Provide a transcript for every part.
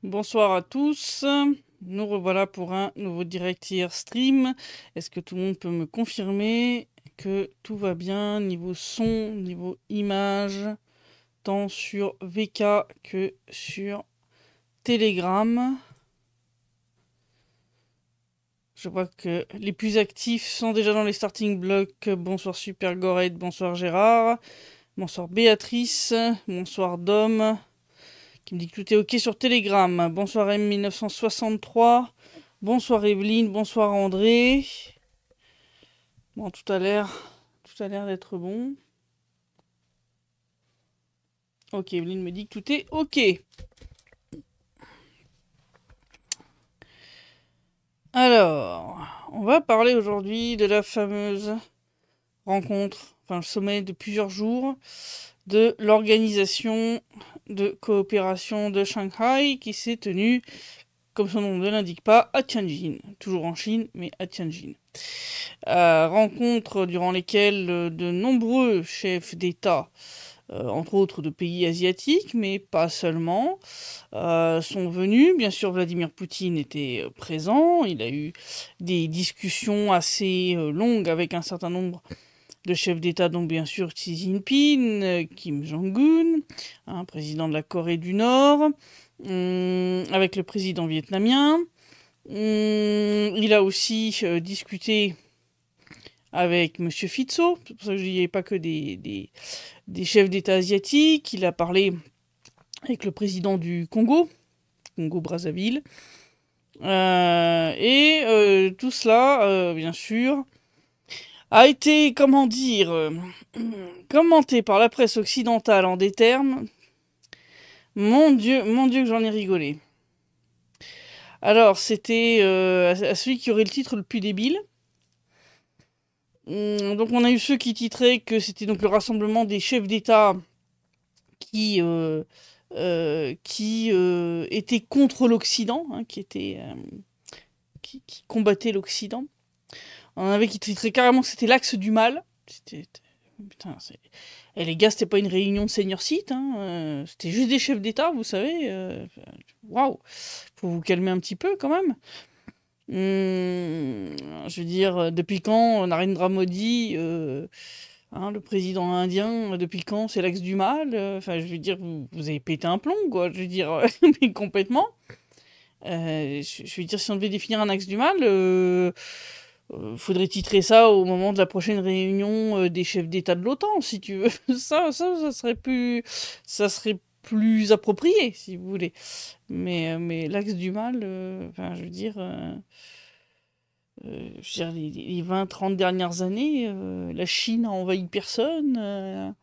Bonsoir à tous, nous revoilà pour un nouveau Direct Here Stream. Est-ce que tout le monde peut me confirmer que tout va bien niveau son, niveau image, tant sur VK que sur Telegram? Je vois que les plus actifs sont déjà dans les starting blocks. Bonsoir Super Gorette, bonsoir Gérard, bonsoir Béatrice, bonsoir Dom, qui me dit que tout est ok sur Telegram. Bonsoir M1963, bonsoir Evelyne, bonsoir André. Bon, tout a l'air d'être bon. Ok, Evelyne me dit que tout est ok. Alors, on va parler aujourd'hui de la fameuse rencontre, enfin le sommet de plusieurs jours, de l'organisation de coopération de Shanghai qui s'est tenue, comme son nom ne l'indique pas, à Tianjin. Toujours en Chine, mais à Tianjin. Rencontres durant lesquelles de nombreux chefs d'État, entre autres de pays asiatiques, mais pas seulement, sont venus. Bien sûr, Vladimir Poutine était présent. Il a eu des discussions assez longues avec un certain nombre de chefs d'État, donc bien sûr Xi Jinping, Kim Jong-un, président de la Corée du Nord, avec le président vietnamien. Il a aussi discuté avec M. Fico, c'est pour ça que je dis qu'il n'y avait pas que des chefs d'État asiatiques. Il a parlé avec le président du Congo-Brazzaville. Et tout cela, bien sûr, a été, comment dire, commenté par la presse occidentale en des termes. Mon Dieu que j'en ai rigolé. Alors, c'était à celui qui aurait le titre le plus débile. Donc on a eu ceux qui titraient que c'était donc le rassemblement des chefs d'État qui étaient contre l'Occident, hein, qui combattaient l'Occident. On en avait qui titraient carrément que c'était l'axe du mal. Putain, et les gars, c'était pas une réunion de senior site, hein, c'était juste des chefs d'État, vous savez. Waouh, faut vous calmer un petit peu quand même. Je veux dire, depuis quand Narendra Modi, le président indien, depuis quand c'est l'axe du mal? Enfin, je veux dire, vous avez pété un plomb, quoi. Je veux dire, mais complètement. Je veux dire, si on devait définir un axe du mal, faudrait titrer ça au moment de la prochaine réunion des chefs d'État de l'OTAN, si tu veux. Ça serait plus approprié, si vous voulez. Mais l'axe du mal, enfin, je veux dire, les 20-30 dernières années, la Chine a envahi personne,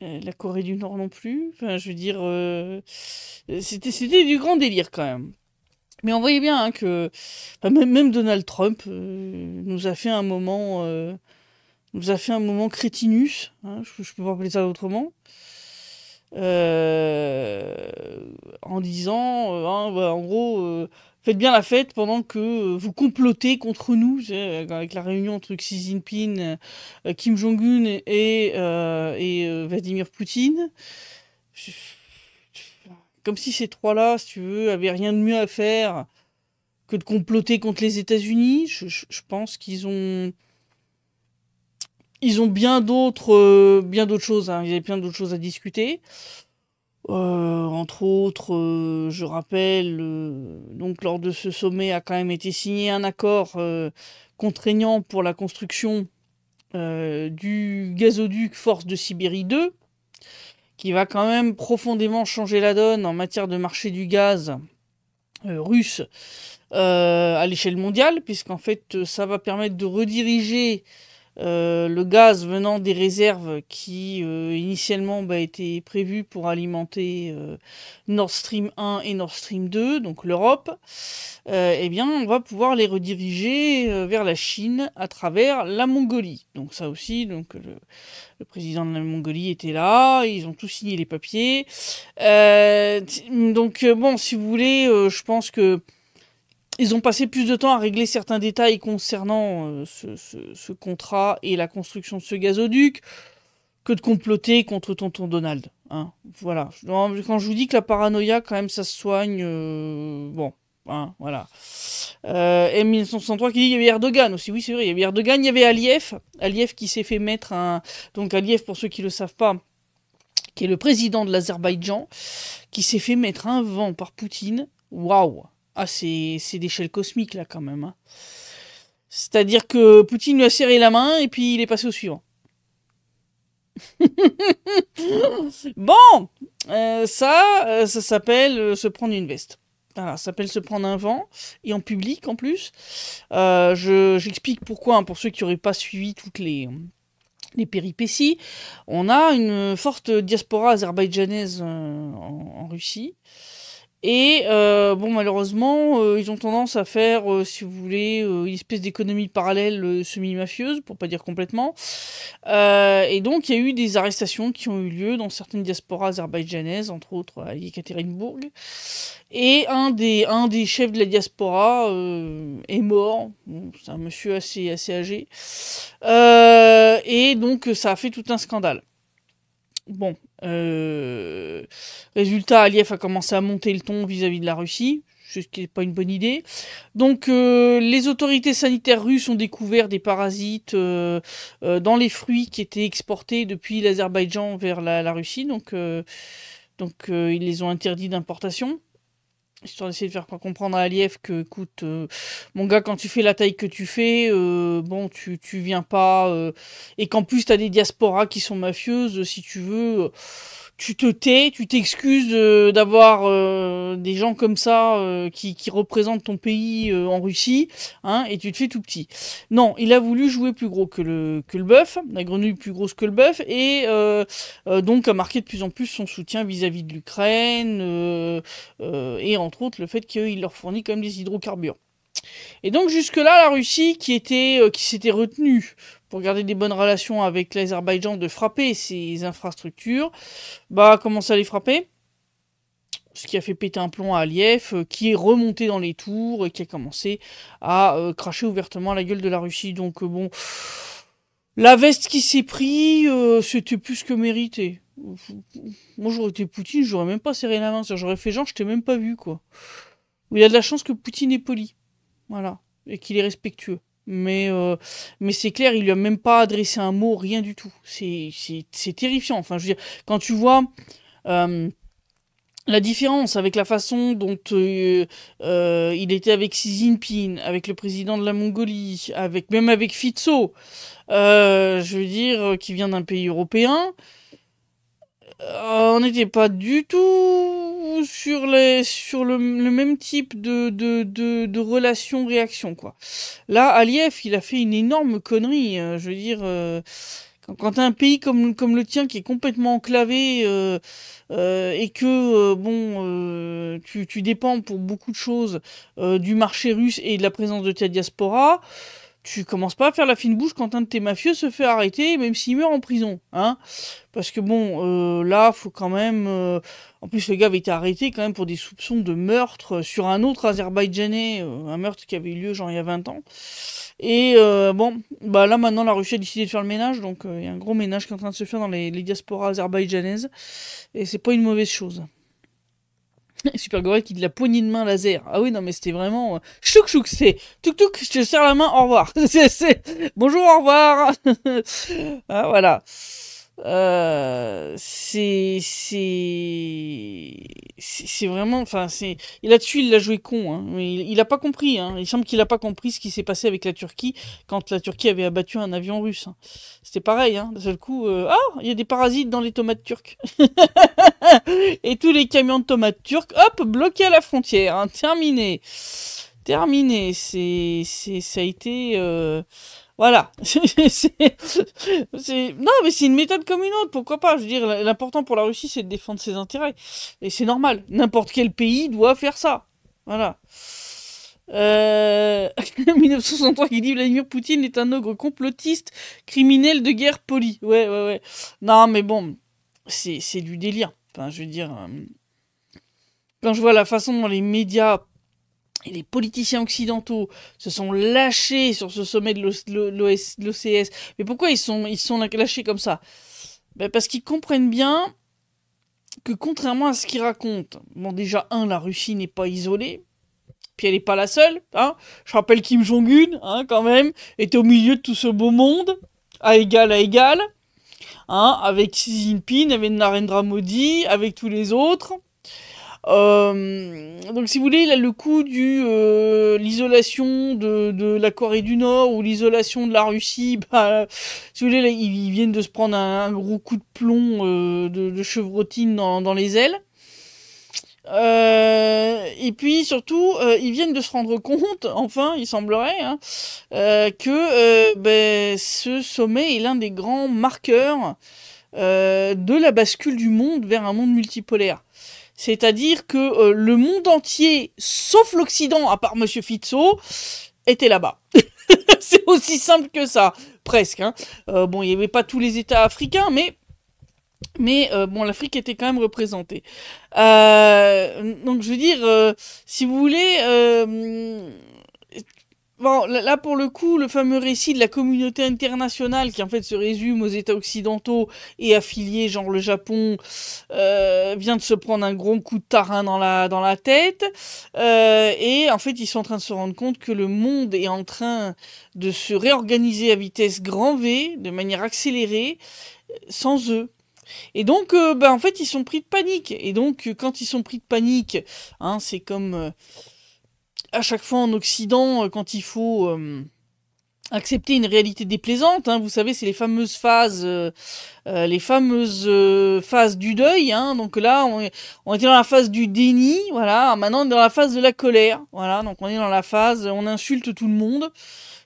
la Corée du Nord non plus. Enfin, je veux dire, c'était du grand délire quand même. Mais on voyait bien hein, que enfin, même Donald Trump nous a fait un moment crétinus, hein, je peux pas appeler ça autrement, en disant, en gros, faites bien la fête pendant que vous complotez contre nous, avec la réunion entre Xi Jinping, Kim Jong-un et Vladimir Poutine. Comme si ces trois-là, si tu veux, avaient rien de mieux à faire que de comploter contre les États-Unis. Je pense qu'ils ont bien d'autres choses. Hein. Il y avait plein d'autres choses à discuter. Entre autres, je rappelle, donc lors de ce sommet a quand même été signé un accord contraignant pour la construction du gazoduc Force de Sibérie 2, qui va quand même profondément changer la donne en matière de marché du gaz russe à l'échelle mondiale, puisqu'en fait ça va permettre de rediriger le gaz venant des réserves qui initialement étaient prévues pour alimenter Nord Stream 1 et Nord Stream 2, donc l'Europe, eh bien on va pouvoir les rediriger vers la Chine à travers la Mongolie. Donc ça aussi, donc le président de la Mongolie était là, ils ont tous signé les papiers. Donc bon, si vous voulez, je pense que ils ont passé plus de temps à régler certains détails concernant ce contrat et la construction de ce gazoduc que de comploter contre tonton Donald. Hein. Voilà. Quand je vous dis que la paranoïa, quand même, ça se soigne, bon, hein, voilà. Et 1963 qui dit qu'il y avait Erdogan aussi. Oui, c'est vrai, il y avait Erdogan, il y avait Aliyev. Aliyev qui s'est fait mettre un... Donc Aliyev, pour ceux qui ne le savent pas, qui est le président de l'Azerbaïdjan, qui s'est fait mettre un vent par Poutine. Waouh! Ah, c'est d'échelle cosmique, là, quand même. Hein. C'est-à-dire que Poutine lui a serré la main, et puis il est passé au suivant. Bon, ça s'appelle se prendre une veste. Voilà, ça s'appelle se prendre un vent, et en public, en plus. J'explique pourquoi, hein, pour ceux qui n'auraient pas suivi toutes les péripéties. On a une forte diaspora azerbaïdjanaise en Russie. Et bon, malheureusement, ils ont tendance à faire, si vous voulez, une espèce d'économie parallèle semi-mafieuse, pour pas dire complètement. Et donc, il y a eu des arrestations qui ont eu lieu dans certaines diasporas azerbaïdjanaises, entre autres à Yekaterinbourg. Et un des chefs de la diaspora est mort. Bon, c'est un monsieur assez âgé. Et donc, ça a fait tout un scandale. Bon, résultat, Aliyev a commencé à monter le ton vis-à-vis de la Russie, ce qui n'est pas une bonne idée. Donc, les autorités sanitaires russes ont découvert des parasites dans les fruits qui étaient exportés depuis l'Azerbaïdjan vers la Russie. Donc, ils les ont interdits d'importation. Histoire d'essayer de faire comprendre à Aliyev que, écoute, mon gars, quand tu fais la taille que tu fais, bon, tu viens pas... et qu'en plus, t'as des diasporas qui sont mafieuses, si tu veux, tu te tais, tu t'excuses d'avoir des gens comme ça qui représentent ton pays en Russie, hein, et tu te fais tout petit. Non, il a voulu jouer plus gros que le bœuf, la grenouille plus grosse que le bœuf, et donc a marqué de plus en plus son soutien vis-à-vis de l'Ukraine, et entre autres le fait qu'il leur fournit quand même des hydrocarbures. Et donc jusque-là, la Russie, qui s'était retenue pour garder des bonnes relations avec l'Azerbaïdjan, de frapper ses infrastructures, commence à les frapper. Ce qui a fait péter un plomb à Aliyev, qui est remonté dans les tours et qui a commencé à cracher ouvertement la gueule de la Russie. Donc bon, la veste qui s'est pris, c'était plus que mérité. Moi, j'aurais été Poutine, j'aurais même pas serré la main. J'aurais fait genre, je t'ai même pas vu, quoi. Il y a de la chance que Poutine est poli. Voilà. Et qu'il est respectueux. Mais c'est clair, il lui a même pas adressé un mot, rien du tout. C'est terrifiant. Enfin, je veux dire, quand tu vois la différence avec la façon dont il était avec Xi Jinping, avec le président de la Mongolie, même avec Fico, je veux dire, qui vient d'un pays européen, on n'était pas du tout sur le même type de relation-réaction, quoi. Là, Aliyev, il a fait une énorme connerie. Je veux dire, quand t'as un pays comme le tien qui est complètement enclavé et que, bon, tu dépends pour beaucoup de choses du marché russe et de la présence de ta diaspora, tu commences pas à faire la fine bouche quand un de tes mafieux se fait arrêter, même s'il meurt en prison, hein. Parce que bon, là, faut quand même... En plus, le gars avait été arrêté quand même pour des soupçons de meurtre sur un autre Azerbaïdjanais, un meurtre qui avait eu lieu genre il y a 20 ans. Et bon, là maintenant, la Russie a décidé de faire le ménage, donc il y a un gros ménage qui est en train de se faire dans les diasporas azerbaïdjanaises, et c'est pas une mauvaise chose. Super Gorette qui dit la poignée de main laser. Ah oui, non, mais c'était vraiment... chouk chouk, c'est... Touk touk, je te serre la main, au revoir. Bonjour, au revoir. Ah, voilà. C'est vraiment... Enfin, là-dessus, il l'a joué con. Hein. Mais il a pas compris. Hein. Il semble qu'il a pas compris ce qui s'est passé avec la Turquie quand la Turquie avait abattu un avion russe. Hein. C'était pareil. Hein. D'un seul coup, il y a des parasites dans les tomates turques. Et tous les camions de tomates turques, hop, bloqués à la frontière. Hein. Terminé. terminé. Ça a été... voilà. Non, mais c'est une méthode comme une autre, pourquoi pas? Je veux dire, l'important pour la Russie, c'est de défendre ses intérêts. Et c'est normal. N'importe quel pays doit faire ça. Voilà. 1963 qui dit Vladimir Poutine est un ogre complotiste, criminel de guerre poli. Ouais, ouais, ouais. Non, mais bon, c'est du délire. Enfin, je veux dire, quand je vois la façon dont les médias et les politiciens occidentaux se sont lâchés sur ce sommet de l'OCS, mais pourquoi ils sont lâchés comme ça? Ben parce qu'ils comprennent bien que contrairement à ce qu'ils racontent, bon déjà, la Russie n'est pas isolée, puis elle n'est pas la seule, hein. Je rappelle Kim Jong-un, hein, quand même, était au milieu de tout ce beau monde, à égal, hein, avec Xi Jinping, avec Narendra Modi, avec tous les autres. Donc si vous voulez, il a le coup l'isolation de la Corée du Nord ou l'isolation de la Russie, bah, si vous voulez, là, ils viennent de se prendre un gros coup de plomb de chevrotine dans les ailes. Et puis surtout, ils viennent de se rendre compte, enfin, il semblerait, hein, que ce sommet est l'un des grands marqueurs de la bascule du monde vers un monde multipolaire. C'est-à-dire que le monde entier, sauf l'Occident, à part Monsieur Fico, était là-bas. C'est aussi simple que ça, presque. Hein. Bon, il n'y avait pas tous les États africains, mais bon, l'Afrique était quand même représentée. Donc, je veux dire, si vous voulez, bon, là, pour le coup, le fameux récit de la communauté internationale, qui en fait se résume aux États occidentaux et affiliés, genre le Japon, vient de se prendre un gros coup de tarin dans la tête. Et en fait, ils sont en train de se rendre compte que le monde est en train de se réorganiser à vitesse grand V, de manière accélérée, sans eux. Et donc, en fait, ils sont pris de panique. Et donc, quand ils sont pris de panique, hein, c'est comme à chaque fois en Occident, quand il faut accepter une réalité déplaisante, hein, vous savez, c'est les fameuses phases du deuil. Hein, donc là, on était dans la phase du déni, voilà. Maintenant, on est dans la phase de la colère, voilà. Donc on est dans la phase, on insulte tout le monde.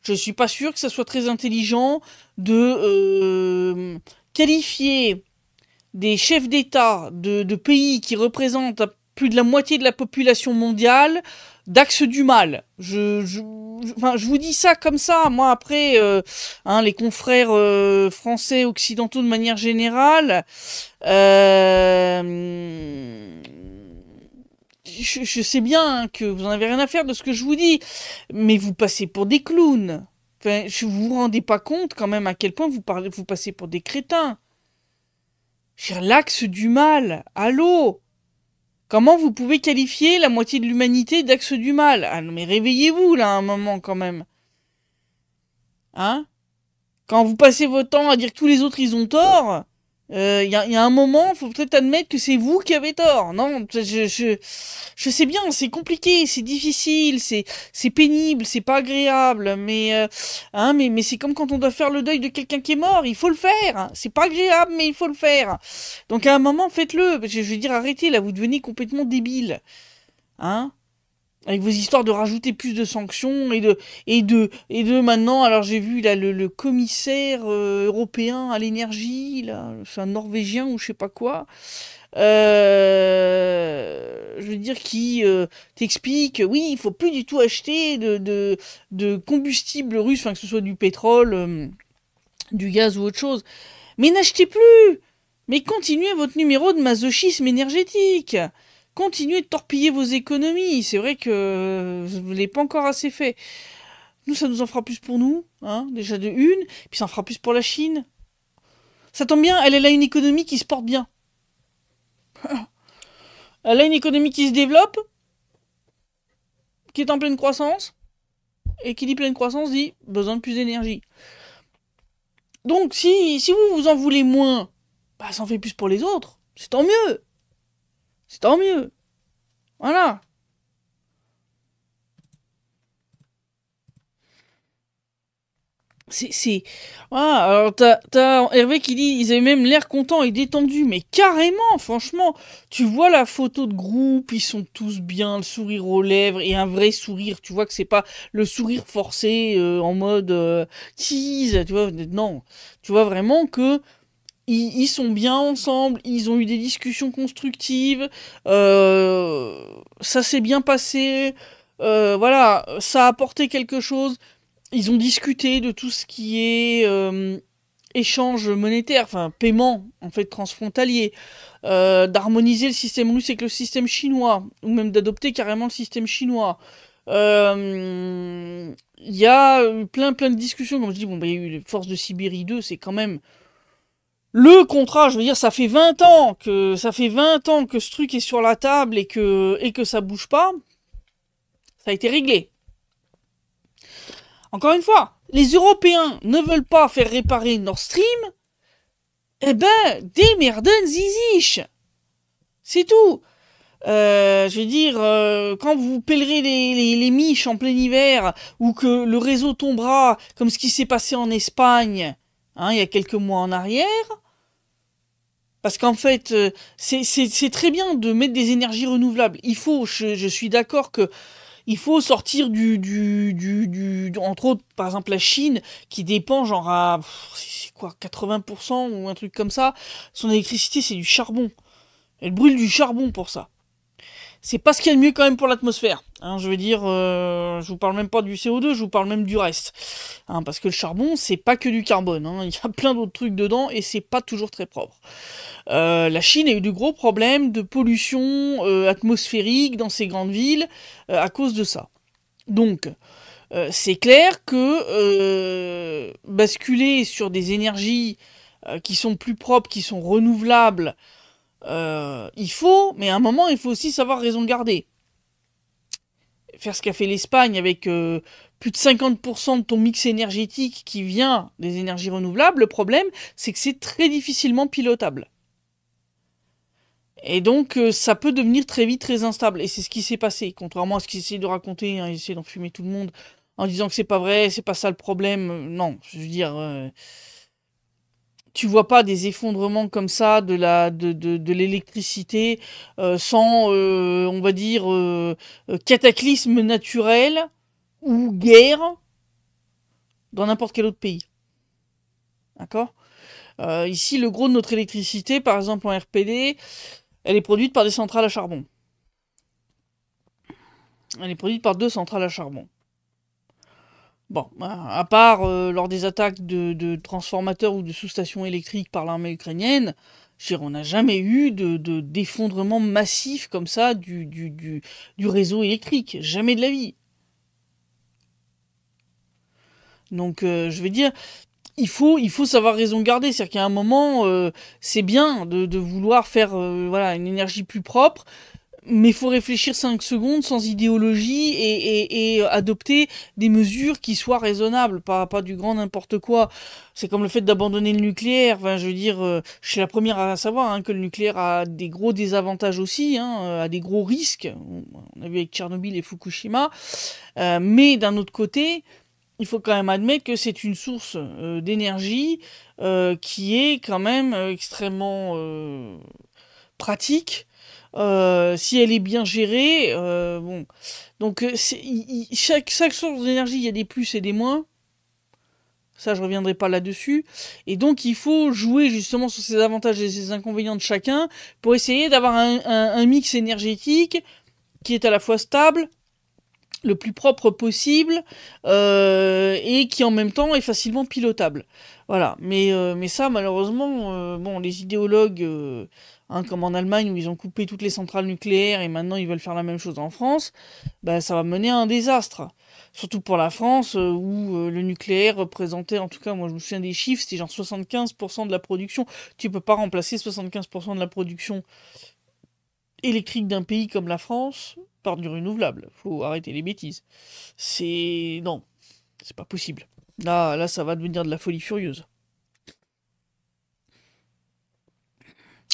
Je suis pas sûr que ça soit très intelligent de qualifier des chefs d'État de pays qui représentent plus de la moitié de la population mondiale d'axe du mal. Enfin, je vous dis ça comme ça. Moi, après, hein, les confrères français occidentaux de manière générale, je sais bien hein, que vous n'en avez rien à faire de ce que je vous dis, mais vous passez pour des clowns. Enfin, vous vous rendez pas compte quand même à quel point vous passez pour des crétins. L'axe du mal, allô? Comment vous pouvez qualifier la moitié de l'humanité d'axe du mal? Ah non mais réveillez-vous là un moment quand même. Hein? Quand vous passez votre temps à dire que tous les autres ils ont tort, y a un moment, faut peut-être admettre que c'est vous qui avez tort. Non, je sais bien, c'est compliqué, c'est difficile, c'est pénible, c'est pas agréable, mais c'est comme quand on doit faire le deuil de quelqu'un qui est mort, il faut le faire. C'est pas agréable, mais il faut le faire. Donc à un moment, faites-le. Je veux dire, arrêtez là, vous devenez complètement débile. Hein? Avec vos histoires de rajouter plus de sanctions et de maintenant, alors j'ai vu là le commissaire européen à l'énergie, là, c'est un Norvégien ou je sais pas quoi, je veux dire qui t'explique, oui, il faut plus du tout acheter de combustible russe, enfin que ce soit du pétrole, du gaz ou autre chose. Mais n'achetez plus! Mais continuez votre numéro de masochisme énergétique! Continuez de torpiller vos économies. C'est vrai que vous ne l'avez pas encore assez fait. Nous, ça nous en fera plus pour nous, hein, déjà de une, puis ça en fera plus pour la Chine. Ça tombe bien, elle a une économie qui se porte bien. Elle a une économie qui se développe, qui est en pleine croissance, et qui dit pleine croissance dit besoin de plus d'énergie. Donc, si vous vous en voulez moins, bah, ça en fait plus pour les autres. C'est tant mieux. C'est tant mieux. Voilà. C'est... Ah, alors t'as Hervé qui dit ils avaient même l'air contents et détendus, mais carrément, franchement, tu vois la photo de groupe, ils sont tous bien, le sourire aux lèvres et un vrai sourire, tu vois que c'est pas le sourire forcé en mode tease, tu vois, non, tu vois vraiment que ils sont bien ensemble, ils ont eu des discussions constructives, ça s'est bien passé, voilà, ça a apporté quelque chose. Ils ont discuté de tout ce qui est échange monétaire, enfin paiement en fait transfrontalier, d'harmoniser le système russe avec le système chinois, ou même d'adopter carrément le système chinois. Il y a eu plein de discussions, comme je dis, bon, bah, il y a eu les Forces de Sibérie 2, c'est quand même le contrat, je veux dire, ça fait 20 ans que ce truc est sur la table et que ça bouge pas, ça a été réglé. Encore une fois, les Européens ne veulent pas faire réparer Nord Stream, eh ben, démerden ziziche. C'est tout. Je veux dire, quand vous pèlerez les miches en plein hiver, ou que le réseau tombera, comme ce qui s'est passé en Espagne, hein, il y a quelques mois en arrière, parce qu'en fait, c'est très bien de mettre des énergies renouvelables. Je suis d'accord que il faut sortir entre autres, par exemple, la Chine, qui dépend genre à, c'est quoi, 80% ou un truc comme ça. Son électricité, c'est du charbon. Elle brûle du charbon pour ça. C'est pas ce qu'il y a de mieux quand même pour l'atmosphère. Hein, je veux dire, je vous parle même pas du CO2, je vous parle même du reste. Hein, parce que le charbon, c'est pas que du carbone. Hein, il y a plein d'autres trucs dedans et c'est pas toujours très propre. La Chine a eu de gros problèmes de pollution atmosphérique dans ces grandes villes à cause de ça. Donc, c'est clair que basculer sur des énergies qui sont plus propres, qui sont renouvelables, il faut, mais à un moment, il faut aussi savoir raison garder. Faire ce qu'a fait l'Espagne avec plus de 50% de ton mix énergétique qui vient des énergies renouvelables, le problème, c'est que c'est très difficilement pilotable. Et donc, ça peut devenir très vite très instable. Et c'est ce qui s'est passé. Contrairement à ce qu'ils essaient de raconter, hein, ils essaient d'enfumer tout le monde en disant que c'est pas vrai, c'est pas ça le problème. Non, je veux dire, tu vois pas des effondrements comme ça de l'électricité sans, on va dire, cataclysme naturel ou guerre dans n'importe quel autre pays. D'accord. Ici, le gros de notre électricité, par exemple en RPD, elle est produite par des centrales à charbon. Elle est produite par 2 centrales à charbon. Bon, à part lors des attaques de transformateurs ou de sous-stations électriques par l'armée ukrainienne, on n'a jamais eu d'effondrement massif comme ça du réseau électrique. Jamais de la vie. Donc, je veux dire, il faut savoir raison garder. C'est-à-dire qu'à un moment, c'est bien de vouloir faire voilà, une énergie plus propre, mais il faut réfléchir 5 secondes sans idéologie et adopter des mesures qui soient raisonnables, pas du grand n'importe quoi. C'est comme le fait d'abandonner le nucléaire. Enfin, je veux dire, je suis la première à savoir hein, que le nucléaire a des gros désavantages aussi, hein, a des gros risques. On a vu avec Tchernobyl et Fukushima. Mais d'un autre côté, il faut quand même admettre que c'est une source d'énergie qui est quand même extrêmement pratique si elle est bien gérée. Bon. Donc chaque source d'énergie, il y a des plus et des moins. Ça, je reviendrai pas là-dessus. Et donc, il faut jouer justement sur ces avantages et ces inconvénients de chacun pour essayer d'avoir un mix énergétique qui est à la fois stable, le plus propre possible et qui en même temps est facilement pilotable. Voilà, mais ça malheureusement, bon, les idéologues, hein, comme en Allemagne où ils ont coupé toutes les centrales nucléaires et maintenant ils veulent faire la même chose en France, bah, ça va mener à un désastre. Surtout pour la France où le nucléaire représentait, en tout cas moi je me souviens des chiffres, c'était genre 75% de la production. Tu peux pas remplacer 75% de la production électrique d'un pays comme la France par du renouvelable. Faut arrêter les bêtises. C'est... Non, c'est pas possible. Là, ça va devenir de la folie furieuse.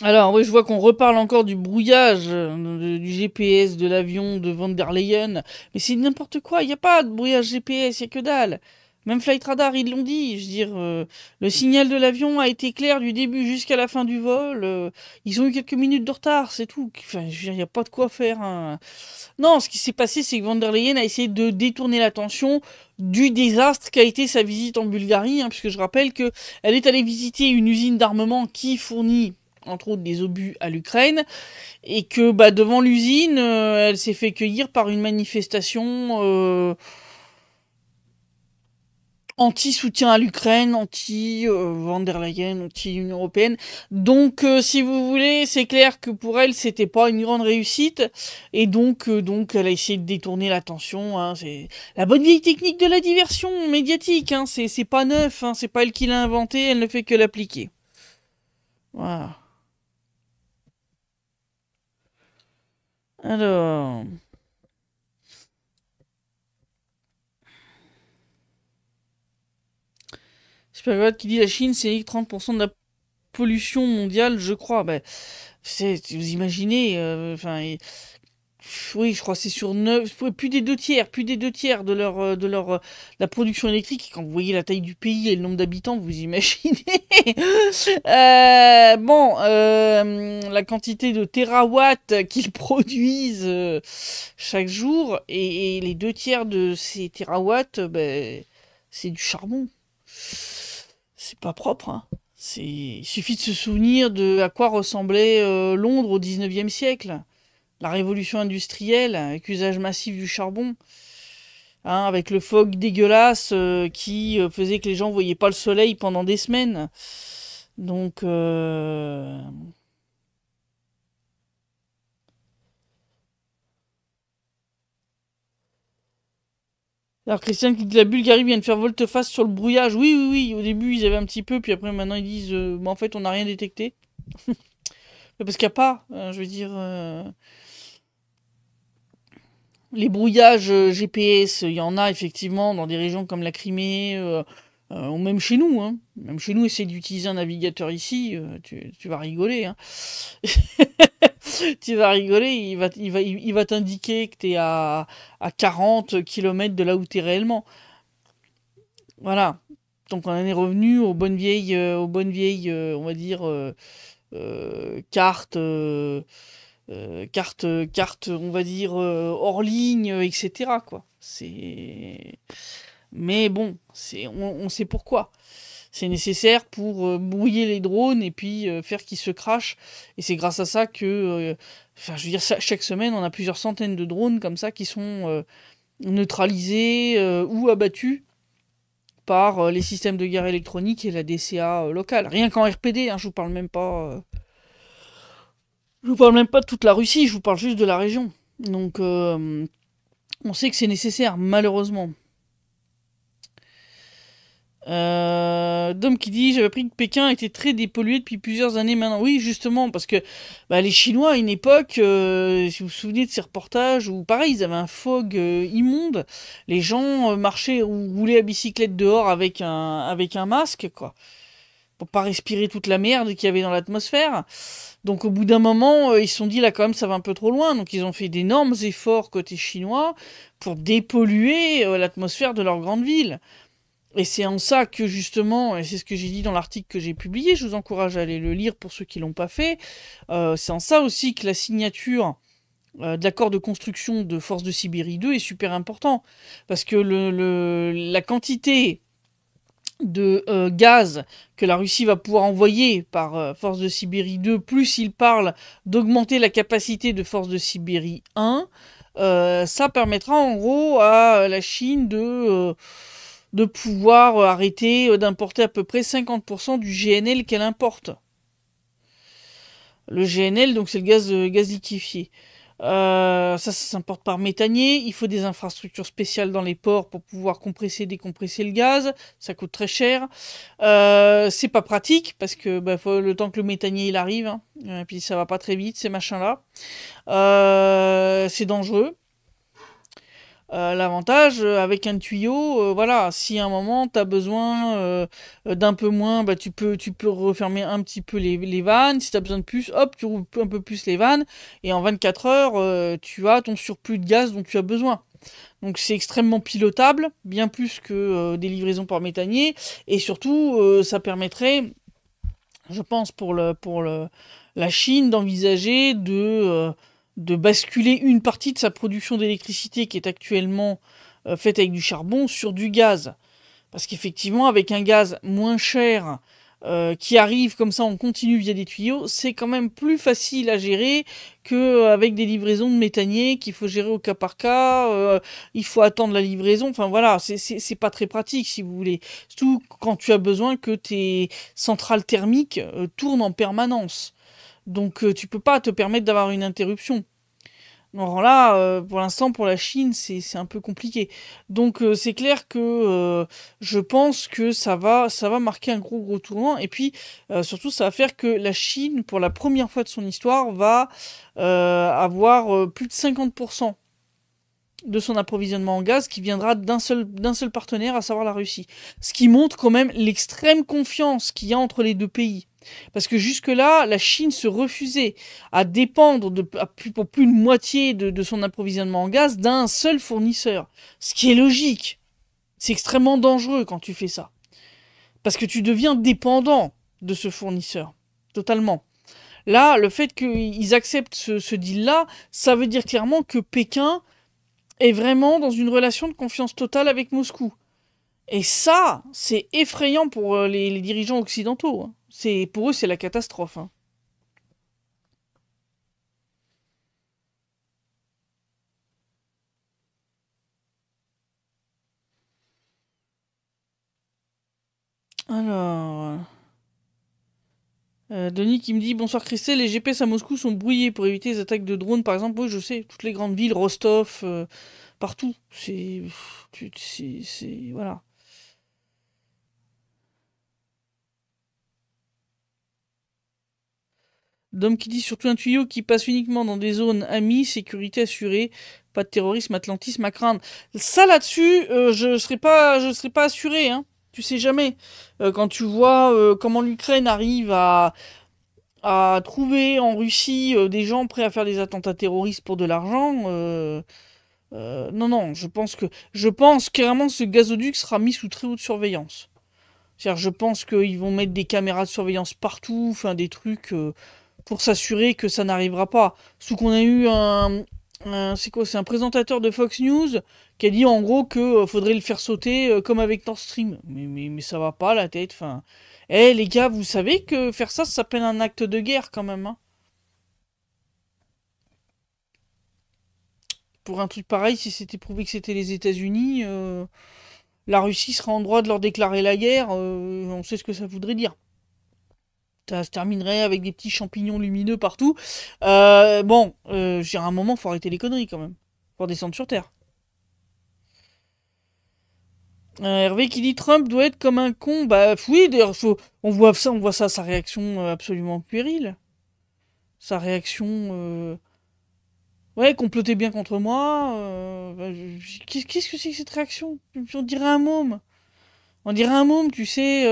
Alors, oui, je vois qu'on reparle encore du brouillage, du GPS de l'avion de Van der Leyen. Mais c'est n'importe quoi, il n'y a pas de brouillage GPS, il n'y a que dalle. Même Flight Radar, ils l'ont dit. Je veux dire, le signal de l'avion a été clair du début jusqu'à la fin du vol. Ils ont eu quelques minutes de retard, c'est tout. Enfin, je veux dire, il n'y a pas de quoi faire. Hein. Non, ce qui s'est passé, c'est que von der Leyen a essayé de détourner l'attention du désastre qu'a été sa visite en Bulgarie, hein, puisque je rappelle que elle est allée visiter une usine d'armement qui fournit entre autres des obus à l'Ukraine, et que bah, devant l'usine, elle s'est fait cueillir par une manifestation anti-soutien à l'Ukraine, anti-Van der Leyen, anti-Union Européenne. Donc, si vous voulez, c'est clair que pour elle, c'était pas une grande réussite, et donc elle a essayé de détourner l'attention. Hein, c'est la bonne vieille technique de la diversion médiatique. Hein, c'est pas neuf, hein, c'est pas elle qui l'a inventé, elle ne fait que l'appliquer. Voilà. Alors, Supergod qui dit la Chine, c'est 30% de la pollution mondiale, je crois. Ben, vous imaginez, oui, je crois que c'est sur 9, plus des deux tiers, la production électrique. Quand vous voyez la taille du pays et le nombre d'habitants, vous imaginez. La quantité de térawatts qu'ils produisent chaque jour, et les deux tiers de ces térawatts, ben, c'est du charbon. C'est pas propre, hein. Il suffit de se souvenir de à quoi ressemblait Londres au 19e siècle. La révolution industrielle, avec usage massif du charbon, hein, avec le fog dégueulasse qui faisait que les gens voyaient pas le soleil pendant des semaines. Donc, alors Christian qui dit la Bulgarie vient de faire volte-face sur le brouillage. Oui, oui, oui, au début ils avaient un petit peu, puis après maintenant ils disent en fait on n'a rien détecté. Parce qu'il n'y a pas, je veux dire, les brouillages GPS, il y en a effectivement dans des régions comme la Crimée, ou même chez nous. Hein. Même chez nous, essayer d'utiliser un navigateur ici, tu vas rigoler. Hein. Tu vas rigoler, il va t'indiquer que tu es à 40 km de là où tu es réellement. Voilà. Donc on en est revenu on va dire, cartes, on va dire, hors ligne, etc. quoi. Mais bon, on sait pourquoi. C'est nécessaire pour brouiller les drones et puis faire qu'ils se crachent. Et c'est grâce à ça que, je veux dire, chaque semaine, on a plusieurs centaines de drones comme ça qui sont neutralisés ou abattus par les systèmes de guerre électronique et la DCA locale. Rien qu'en RPD, hein, je vous parle même pas de toute la Russie, je vous parle juste de la région. Donc, on sait que c'est nécessaire, malheureusement. Dom qui dit j'avais appris que Pékin était très dépollué depuis plusieurs années maintenant. Oui, justement, parce que bah, les Chinois à une époque, si vous vous souvenez de ces reportages, où pareil, ils avaient un fog immonde, les gens marchaient ou roulaient à bicyclette dehors avec un masque, quoi, pour pas respirer toute la merde qu'il y avait dans l'atmosphère. Donc au bout d'un moment, ils se sont dit là quand même ça va un peu trop loin, donc ils ont fait d'énormes efforts côté chinois pour dépolluer l'atmosphère de leur grande ville. Et c'est en ça que justement, et c'est ce que j'ai dit dans l'article que j'ai publié, je vous encourage à aller le lire pour ceux qui l'ont pas fait, c'est en ça aussi que la signature de l'accord de construction de Force de Sibérie 2 est super important. Parce que la quantité de gaz que la Russie va pouvoir envoyer par Force de Sibérie 2, plus il parle d'augmenter la capacité de Force de Sibérie 1, ça permettra en gros à la Chine de pouvoir arrêter d'importer à peu près 50% du GNL qu'elle importe. Le GNL, donc c'est le gaz liquéfié. Ça s'importe par méthanier. Il faut des infrastructures spéciales dans les ports pour pouvoir compresser, décompresser le gaz. Ça coûte très cher. C'est pas pratique parce que faut le temps que le méthanier il arrive. Hein. Et puis ça va pas très vite ces machins-là. C'est dangereux. L'avantage avec un tuyau, voilà, si à un moment tu as besoin d'un peu moins, tu peux refermer un petit peu les vannes. Si tu as besoin de plus, hop, tu rouvres un peu plus les vannes. Et en 24 heures, tu as ton surplus de gaz dont tu as besoin. Donc c'est extrêmement pilotable, bien plus que des livraisons par méthanier. Et surtout, ça permettrait, je pense, la Chine d'envisager de basculer une partie de sa production d'électricité qui est actuellement faite avec du charbon sur du gaz. Parce qu'effectivement, avec un gaz moins cher qui arrive comme ça en continu via des tuyaux, c'est quand même plus facile à gérer qu'avec des livraisons de méthanier qu'il faut gérer au cas par cas. Il faut attendre la livraison. Enfin voilà, c'est pas très pratique si vous voulez. Surtout quand tu as besoin que tes centrales thermiques tournent en permanence. Donc tu peux pas te permettre d'avoir une interruption. Alors là, pour l'instant, pour la Chine, c'est un peu compliqué. Donc c'est clair que je pense que ça va marquer un gros tournant. Et puis surtout, ça va faire que la Chine, pour la première fois de son histoire, va avoir plus de 50% de son approvisionnement en gaz qui viendra d'un seul partenaire, à savoir la Russie. Ce qui montre quand même l'extrême confiance qu'il y a entre les deux pays. Parce que jusque-là, la Chine se refusait à dépendre pour plus de moitié de son approvisionnement en gaz d'un seul fournisseur. Ce qui est logique. C'est extrêmement dangereux quand tu fais ça. Parce que tu deviens dépendant de ce fournisseur. Totalement. Là, le fait qu'ils acceptent ce deal-là, ça veut dire clairement que Pékin est vraiment dans une relation de confiance totale avec Moscou. Et ça, c'est effrayant pour les dirigeants occidentaux. Hein. Pour eux, c'est la catastrophe. Hein. Alors, Denis qui me dit bonsoir Christelle, les GPS à Moscou sont brouillés pour éviter les attaques de drones, par exemple. Oui, je sais, toutes les grandes villes, Rostov, partout. Voilà. Dom qui dit surtout un tuyau qui passe uniquement dans des zones amies, sécurité assurée, pas de terrorisme, atlantisme à craindre. Ça là-dessus, je serais pas assuré, hein. Tu sais jamais. Quand tu vois comment l'Ukraine arrive à trouver en Russie des gens prêts à faire des attentats terroristes pour de l'argent, non, non, je pense carrément ce gazoduc sera mis sous très haute surveillance. C'est-à-dire, je pense qu'ils vont mettre des caméras de surveillance partout, enfin des trucs pour s'assurer que ça n'arrivera pas. Sous qu'on a eu c'est quoi? C'est un présentateur de Fox News qui a dit en gros que faudrait le faire sauter comme avec Nord Stream. Mais ça va pas la tête. Enfin, les gars, vous savez que faire ça s'appelle un acte de guerre quand même. Hein. Pour un truc pareil, si c'était prouvé que c'était les États-Unis, la Russie serait en droit de leur déclarer la guerre. On sait ce que ça voudrait dire. Ça se terminerait avec des petits champignons lumineux partout. Bon, j'ai un moment, faut arrêter les conneries quand même. Faut descendre sur Terre. Hervé qui dit Trump doit être comme un con. Bah oui, d'ailleurs, on voit ça, sa réaction absolument puérile. Sa réaction, ouais, complotez bien contre moi. Bah, qu'est-ce que c'est que cette réaction? On dirait un môme. On dirait un môme, tu sais,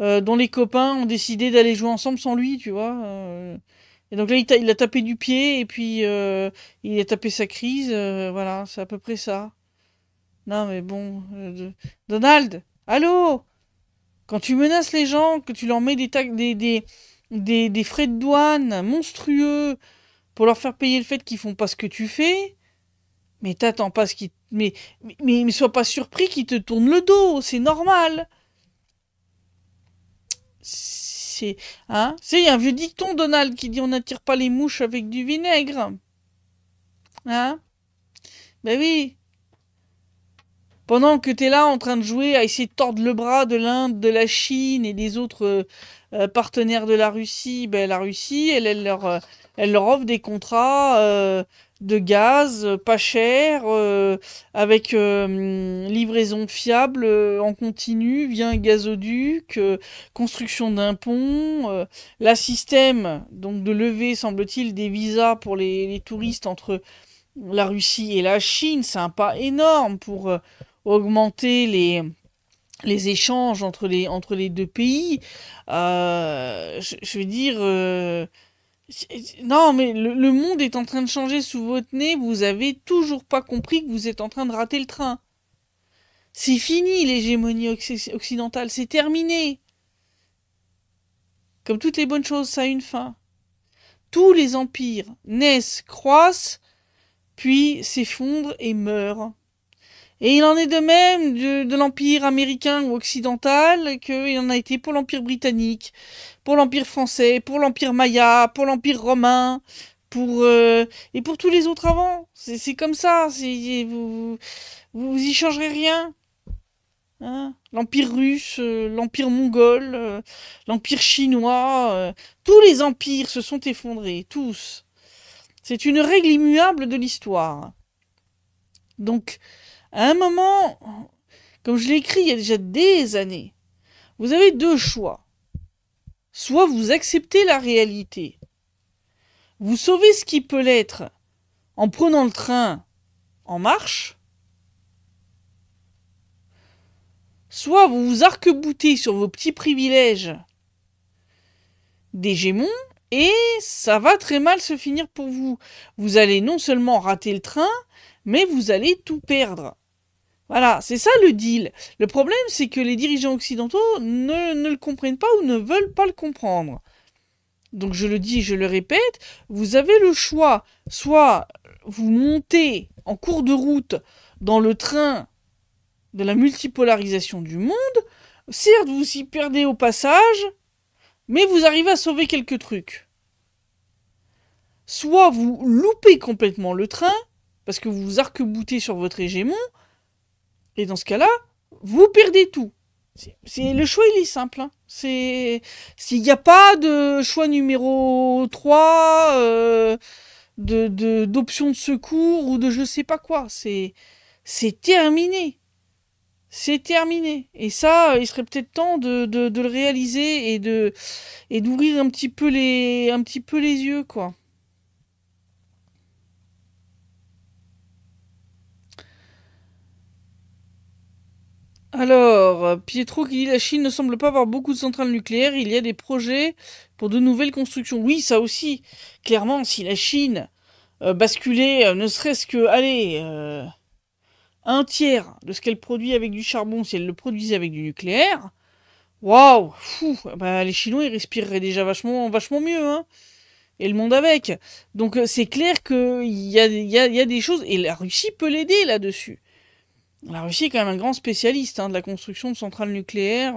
dont les copains ont décidé d'aller jouer ensemble sans lui, tu vois. Et donc là, il a tapé du pied et puis il a tapé sa crise. Voilà, c'est à peu près ça. Non, mais bon. Donald, allô? Quand tu menaces les gens, que tu leur mets des frais de douane monstrueux pour leur faire payer le fait qu'ils font pas ce que tu fais, mais t'attends pas ce qu'ils. Mais sois pas surpris qu'ils te tournent le dos, c'est normal. C'est. Hein? Il y a un vieux dicton, Donald, qui dit on n'attire pas les mouches avec du vinaigre. Hein? Ben oui. Pendant que t'es là en train de jouer à essayer de tordre le bras de l'Inde, de la Chine et des autres partenaires de la Russie, ben la Russie, elle leur offre des contrats de gaz pas cher, avec livraison fiable en continu via un gazoduc, construction d'un pont, la système donc de lever, semble-t-il, des visas pour les touristes entre la Russie et la Chine, c'est un pas énorme pour augmenter les échanges entre les deux pays. Je veux dire, Non, mais le monde est en train de changer sous votre nez, vous avez toujours pas compris que vous êtes en train de rater le train. C'est fini l'hégémonie occidentale, c'est terminé. Comme toutes les bonnes choses, ça a une fin. Tous les empires naissent, croissent, puis s'effondrent et meurent. Et il en est de même de l'empire américain ou occidental qu'il en a été pour l'empire britannique, pour l'empire français, pour l'empire maya, pour l'empire romain, et pour tous les autres avant. C'est comme ça, vous y changerez rien. Hein, l'empire russe, l'empire mongol, l'empire chinois, tous les empires se sont effondrés, tous. C'est une règle immuable de l'histoire. Donc, à un moment, comme je l'ai écrit il y a déjà des années, vous avez deux choix. Soit vous acceptez la réalité, vous sauvez ce qui peut l'être en prenant le train en marche, soit vous vous arc-boutez sur vos petits privilèges d'hégémon, et ça va très mal se finir pour vous. Vous allez non seulement rater le train, mais vous allez tout perdre. Voilà, c'est ça le deal. Le problème, c'est que les dirigeants occidentaux ne le comprennent pas ou ne veulent pas le comprendre. Donc je le dis, je le répète, vous avez le choix. Soit vous montez en cours de route dans le train de la multipolarisation du monde, certes vous y perdez au passage, mais vous arrivez à sauver quelques trucs. Soit vous loupez complètement le train, parce que vous vous arc-boutez sur votre hégémon, et dans ce cas-là, vous perdez tout. Le choix, il est simple. Hein. S'il n'y a pas de choix numéro 3, d'option de secours ou de je sais pas quoi. C'est terminé. C'est terminé. Et ça, il serait peut-être temps de le réaliser et d'ouvrir un petit peu les yeux, quoi. Alors, Pietro qui dit la Chine ne semble pas avoir beaucoup de centrales nucléaires, il y a des projets pour de nouvelles constructions. Oui, ça aussi. Clairement, si la Chine basculait ne serait-ce que, allez, un tiers de ce qu'elle produit avec du charbon, si elle le produisait avec du nucléaire, waouh, bah, les Chinois ils respireraient déjà vachement mieux, hein. Et le monde avec. Donc c'est clair qu'il y a des choses, et la Russie peut l'aider là-dessus. La Russie est quand même un grand spécialiste de la construction de centrales nucléaires,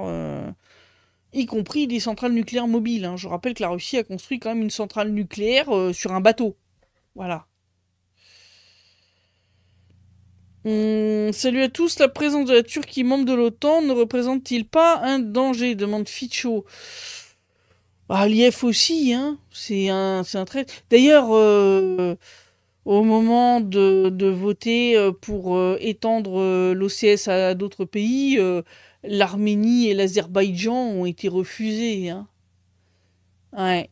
y compris des centrales nucléaires mobiles. Hein. Je rappelle que la Russie a construit quand même une centrale nucléaire sur un bateau. Voilà. Salut à tous, la présence de la Turquie membre de l'OTAN ne représente-t-il pas un danger demande Ficho. Ah, l'IF aussi, hein. C'est un trait. D'ailleurs, au moment de voter pour étendre l'OCS à d'autres pays, l'Arménie et l'Azerbaïdjan ont été refusés. Hein. Ouais.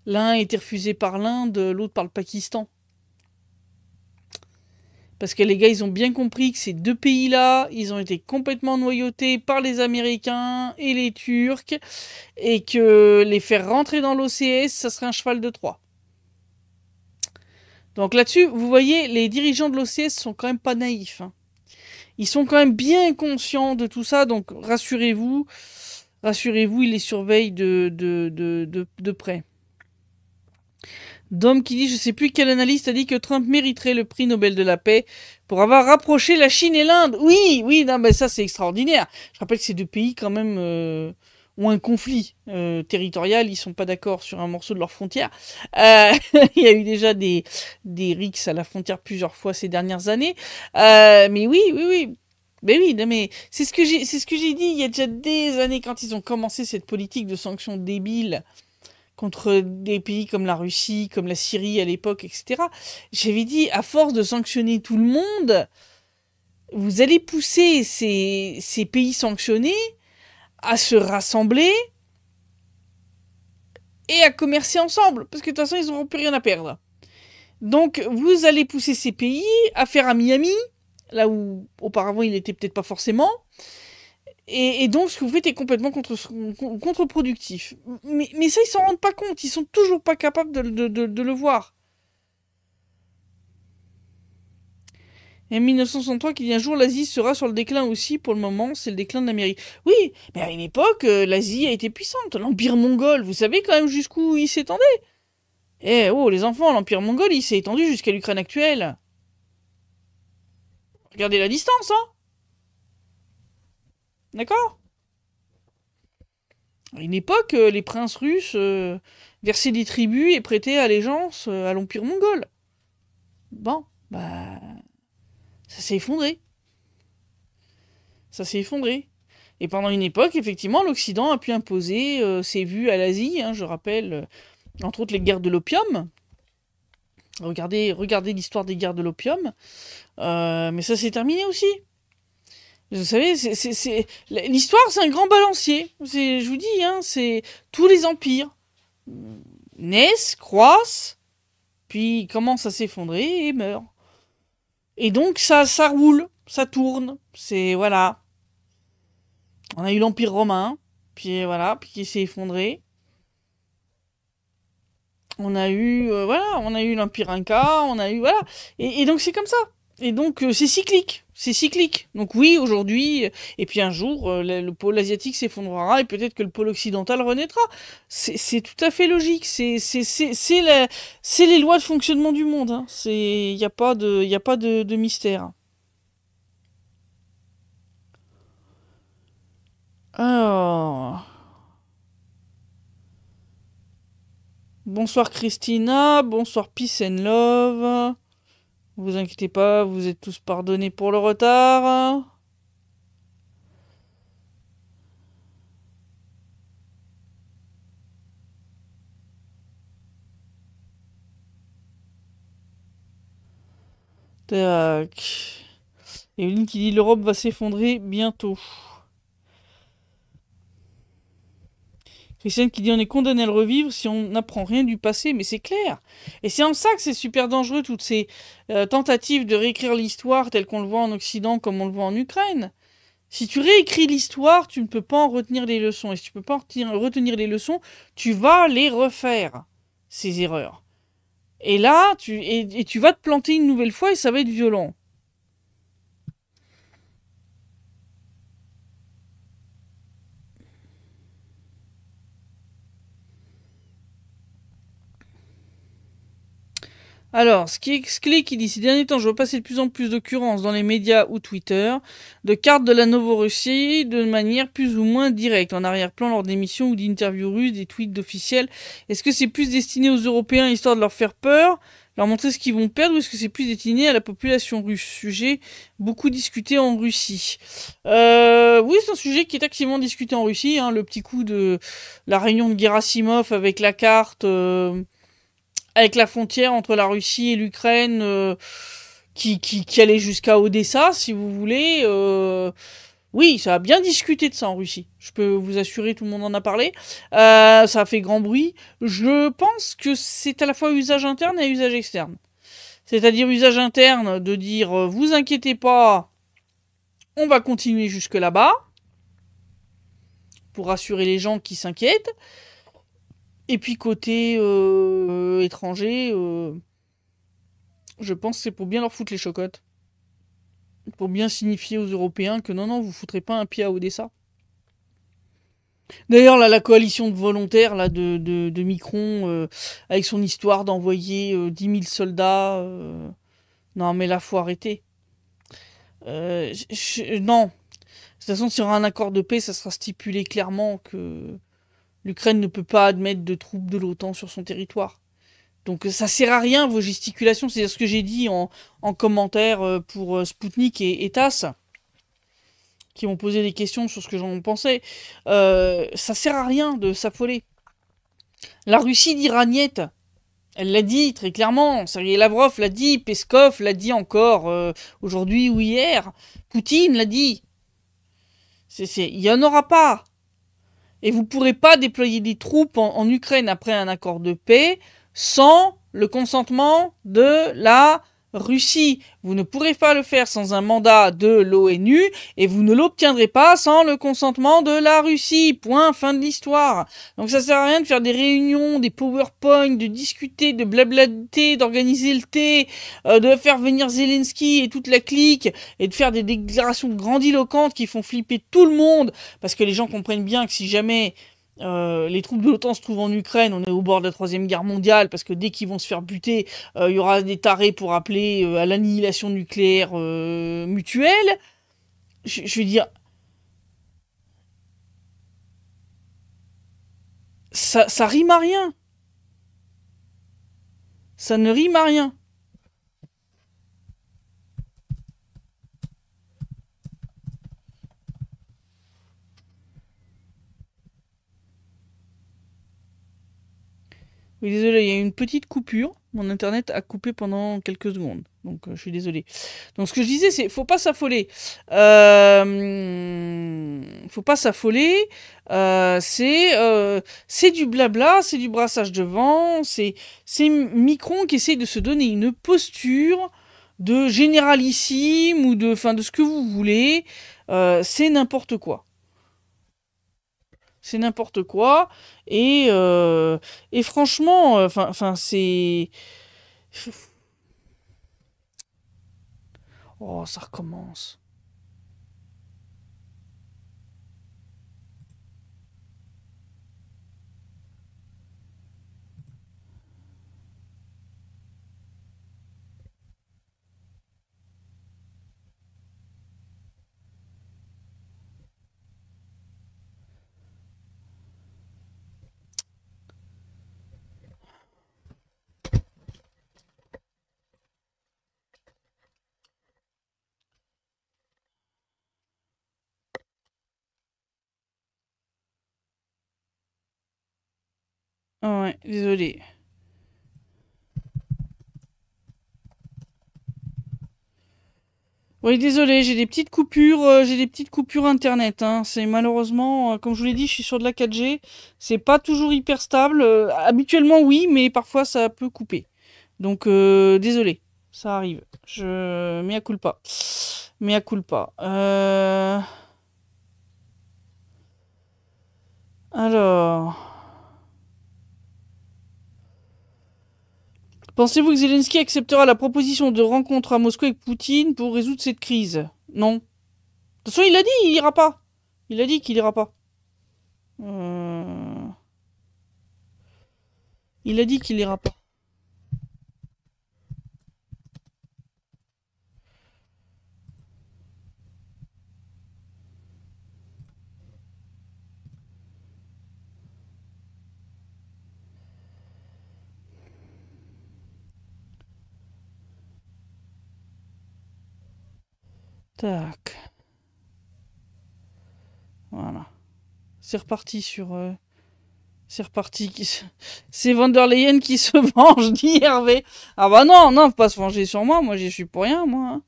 L'un a été refusé par l'Inde, l'autre par le Pakistan. Parce que les gars, ils ont bien compris que ces deux pays-là, ils ont été complètement noyautés par les Américains et les Turcs, et que les faire rentrer dans l'OCS, ça serait un cheval de Troie. Donc là-dessus, vous voyez, les dirigeants de l'OCS sont quand même pas naïfs. Hein. Ils sont quand même bien conscients de tout ça, donc rassurez-vous, ils les surveillent de près. Dom qui dit, je sais plus quel analyste a dit que Trump mériterait le prix Nobel de la paix pour avoir rapproché la Chine et l'Inde. Oui, non, mais ça c'est extraordinaire. Je rappelle que ces deux pays quand même ont un conflit territorial, ils sont pas d'accord sur un morceau de leur frontière. Il y a eu déjà des rixes à la frontière plusieurs fois ces dernières années. Mais oui. Mais oui, non, mais c'est ce que j'ai dit il y a déjà des années quand ils ont commencé cette politique de sanctions débiles contre des pays comme la Russie, comme la Syrie à l'époque, etc. J'avais dit, à force de sanctionner tout le monde, vous allez pousser ces pays sanctionnés à se rassembler et à commercer ensemble, parce que de toute façon, ils n'auront plus rien à perdre. Donc, vous allez pousser ces pays à faire un Miami, là où auparavant il n'était peut-être pas forcément, Et donc, ce que vous faites est complètement contre-productif. Mais ça, ils s'en rendent pas compte. Ils sont toujours pas capables de le voir. Et en 1963, qu'il y a un jour, l'Asie sera sur le déclin aussi. Pour le moment, c'est le déclin de l'Amérique. Oui, mais à une époque, l'Asie a été puissante. L'Empire mongol, vous savez quand même jusqu'où il s'étendait? Eh oh, les enfants, l'Empire mongol, il s'est étendu jusqu'à l'Ukraine actuelle. Regardez la distance, hein? D'accord? À une époque, les princes russes versaient des tribus et prêtaient allégeance à l'Empire mongol. Bon, bah, ça s'est effondré. Ça s'est effondré. Et pendant une époque, effectivement, l'Occident a pu imposer ses vues à l'Asie. Hein, je rappelle, entre autres, les guerres de l'opium. Regardez l'histoire des guerres de l'opium. Mais ça s'est terminé aussi. Vous savez, l'histoire, c'est un grand balancier. Je vous dis, hein, c'est tous les empires naissent, croissent, puis commencent à s'effondrer et meurent. Et donc, ça roule, ça tourne. C'est, voilà. On a eu l'Empire romain, puis voilà, puis qui s'est effondré. On a eu, voilà, on a eu l'Empire Inca, on a eu, voilà. Et donc, c'est comme ça. Et donc, c'est cyclique. C'est cyclique. Donc oui, aujourd'hui, et puis un jour, le pôle asiatique s'effondrera et peut-être que le pôle occidental renaîtra. C'est tout à fait logique. C'est les lois de fonctionnement du monde. Hein. Il n'y a pas de mystère. Alors, bonsoir Christina, bonsoir Peace and Love. Vous inquiétez pas, vous êtes tous pardonnés pour le retard. Tac. Evelyne qui dit l'Europe va s'effondrer bientôt. Christiane qui dit on est condamné à le revivre si on n'apprend rien du passé, mais c'est clair. Et c'est en ça que c'est super dangereux, toutes ces tentatives de réécrire l'histoire telle qu'on le voit en Occident comme on le voit en Ukraine. Si tu réécris l'histoire, tu ne peux pas en retenir les leçons. Et si tu ne peux pas en retenir les leçons, tu vas les refaire, ces erreurs. Et là, tu vas te planter une nouvelle fois et ça va être violent. Alors, Sklee qui dit ces derniers temps, je vois passer de plus en plus d'occurrences dans les médias ou Twitter de cartes de la Novorussie de manière plus ou moins directe, en arrière-plan lors d'émissions ou d'interviews russes, des tweets d'officiels. Est-ce que c'est plus destiné aux Européens histoire de leur faire peur, leur montrer ce qu'ils vont perdre, ou est-ce que c'est plus destiné à la population russe? Sujet beaucoup discuté en Russie. Oui, c'est un sujet qui est activement discuté en Russie. Hein, le petit coup de la réunion de Gerasimov avec la carte. Avec la frontière entre la Russie et l'Ukraine qui allait jusqu'à Odessa, si vous voulez. Oui, ça a bien discuté de ça en Russie. Je peux vous assurer, tout le monde en a parlé. Ça a fait grand bruit. Je pense que c'est à la fois usage interne et usage externe. C'est-à-dire usage interne de dire vous inquiétez pas, on va continuer jusque là-bas pour rassurer les gens qui s'inquiètent. Et puis côté étranger, je pense que c'est pour bien leur foutre les chocottes. Pour bien signifier aux Européens que non, vous foutrez pas un pied à Odessa. D'ailleurs, là, la coalition de volontaires là, de Micron, avec son histoire d'envoyer 10 000 soldats, non, mais là, faut arrêter. Non. De toute façon, s'il y aura un accord de paix, ça sera stipulé clairement que l'Ukraine ne peut pas admettre de troupes de l'OTAN sur son territoire. Donc ça sert à rien vos gesticulations, c'est ce que j'ai dit en commentaire pour Spoutnik et TASS, qui m'ont posé des questions sur ce que j'en pensais. Ça sert à rien de s'affoler. La Russie dira niet. Elle l'a dit très clairement, Sergei Lavrov l'a dit, Peskov l'a dit encore aujourd'hui ou hier, Poutine l'a dit. Il n'y en aura pas. Et vous ne pourrez pas déployer des troupes en Ukraine après un accord de paix sans le consentement de la Russie, vous ne pourrez pas le faire sans un mandat de l'ONU et vous ne l'obtiendrez pas sans le consentement de la Russie. Point, fin de l'histoire. Donc ça sert à rien de faire des réunions, des PowerPoint, de discuter, de blablater, d'organiser le thé, de faire venir Zelensky et toute la clique et de faire des déclarations grandiloquentes qui font flipper tout le monde parce que les gens comprennent bien que si jamais les troupes de l'OTAN se trouvent en Ukraine, on est au bord de la Troisième Guerre mondiale, parce que dès qu'ils vont se faire buter, il y aura des tarés pour appeler à l'annihilation nucléaire mutuelle. Je veux dire, ça rime à rien. Ça ne rime à rien. Oui, désolé, il y a eu une petite coupure. Mon internet a coupé pendant quelques secondes. Donc, je suis désolé. Donc, ce que je disais, c'est faut pas s'affoler. Faut pas s'affoler. C'est du blabla, c'est du brassage de vent. C'est Micron qui essaye de se donner une posture de généralissime ou de ce que vous voulez. C'est n'importe quoi. C'est n'importe quoi. Et franchement, c'est. Oh, ça recommence. Ah ouais, désolé. Oui, désolé, j'ai des petites coupures internet, hein. C'est malheureusement, comme je vous l'ai dit, je suis sur de la 4G. C'est pas toujours hyper stable. Habituellement, oui, mais parfois ça peut couper. Donc, désolé, ça arrive. Mea culpa. Mea culpa. Alors. Pensez-vous que Zelensky acceptera la proposition de rencontre à Moscou avec Poutine pour résoudre cette crise? Non. De toute façon, il a dit, il ira pas. Il a dit qu'il ira pas. Euh, Il a dit qu'il ira pas. Tac. Voilà. C'est reparti sur. C'est reparti. C'est Van der Leyen qui se venge, dit Hervé. Ah bah non, non, faut pas se venger sur moi. Moi, j'y suis pour rien, moi, hein.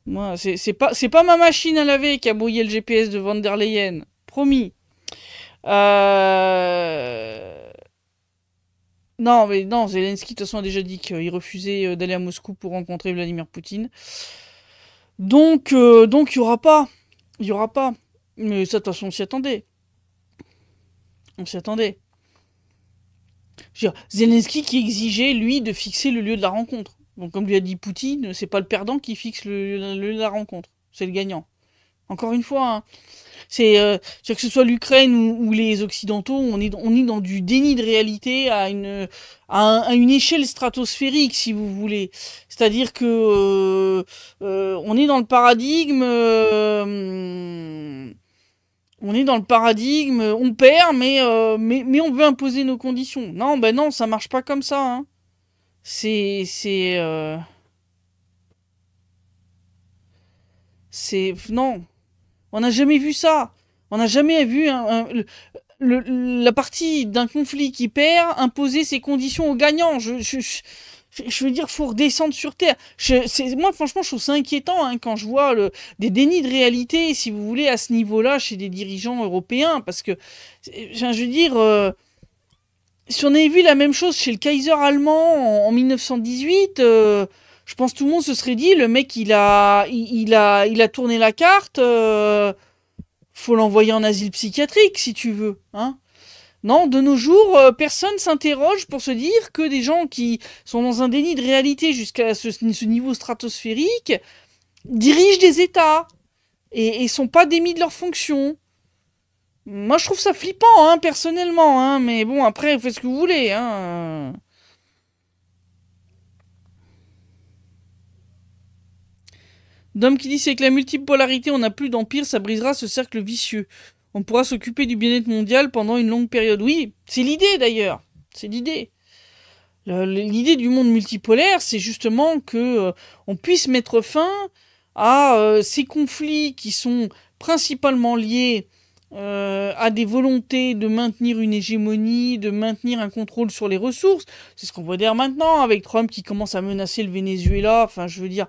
Moi, c'est pas ma machine à laver qui a brouillé le GPS de Van der Leyen. Promis. Euh... Non, mais non, Zelensky, de toute façon, a déjà dit qu'il refusait d'aller à Moscou pour rencontrer Vladimir Poutine. Donc, il y aura pas. Il y aura pas. Mais ça, de toute façon, on s'y attendait. On s'y attendait. Je veux dire, Zelensky qui exigeait, lui, de fixer le lieu de la rencontre. Donc, comme lui a dit Poutine, c'est pas le perdant qui fixe le lieu de la rencontre. C'est le gagnant. Encore une fois, hein, que ce soit l'Ukraine ou les Occidentaux, on est dans du déni de réalité à une échelle stratosphérique, si vous voulez. C'est-à-dire que on est dans le paradigme, on est dans le paradigme, on perd, mais on veut imposer nos conditions. Non, ben non, ça marche pas comme ça, hein. C'est, non. On n'a jamais vu ça. On n'a jamais vu la partie d'un conflit qui perd imposer ses conditions aux gagnants. Je veux dire, faut redescendre sur terre. Moi, franchement, je trouve ça inquiétant hein, quand je vois des dénis de réalité, si vous voulez, à ce niveau-là, chez des dirigeants européens. Parce que, je veux dire, si on avait vu la même chose chez le Kaiser allemand en 1918, je pense que tout le monde se serait dit, le mec, il a tourné la carte, faut l'envoyer en asile psychiatrique, si tu veux, hein. Non, de nos jours, personne s'interroge pour se dire que des gens qui sont dans un déni de réalité jusqu'à ce niveau stratosphérique dirigent des États et sont pas démis de leurs fonctions. Moi, je trouve ça flippant, hein, personnellement, hein, mais bon, après, faites ce que vous voulez, hein. Dom qui dit c'est que la multipolarité, on n'a plus d'empire, ça brisera ce cercle vicieux. On pourra s'occuper du bien-être mondial pendant une longue période. Oui, c'est l'idée d'ailleurs. C'est l'idée. L'idée du monde multipolaire, c'est justement que on puisse mettre fin à ces conflits qui sont principalement liés à des volontés de maintenir une hégémonie, de maintenir un contrôle sur les ressources. C'est ce qu'on voit d'ailleurs maintenant avec Trump qui commence à menacer le Venezuela. Enfin, je veux dire,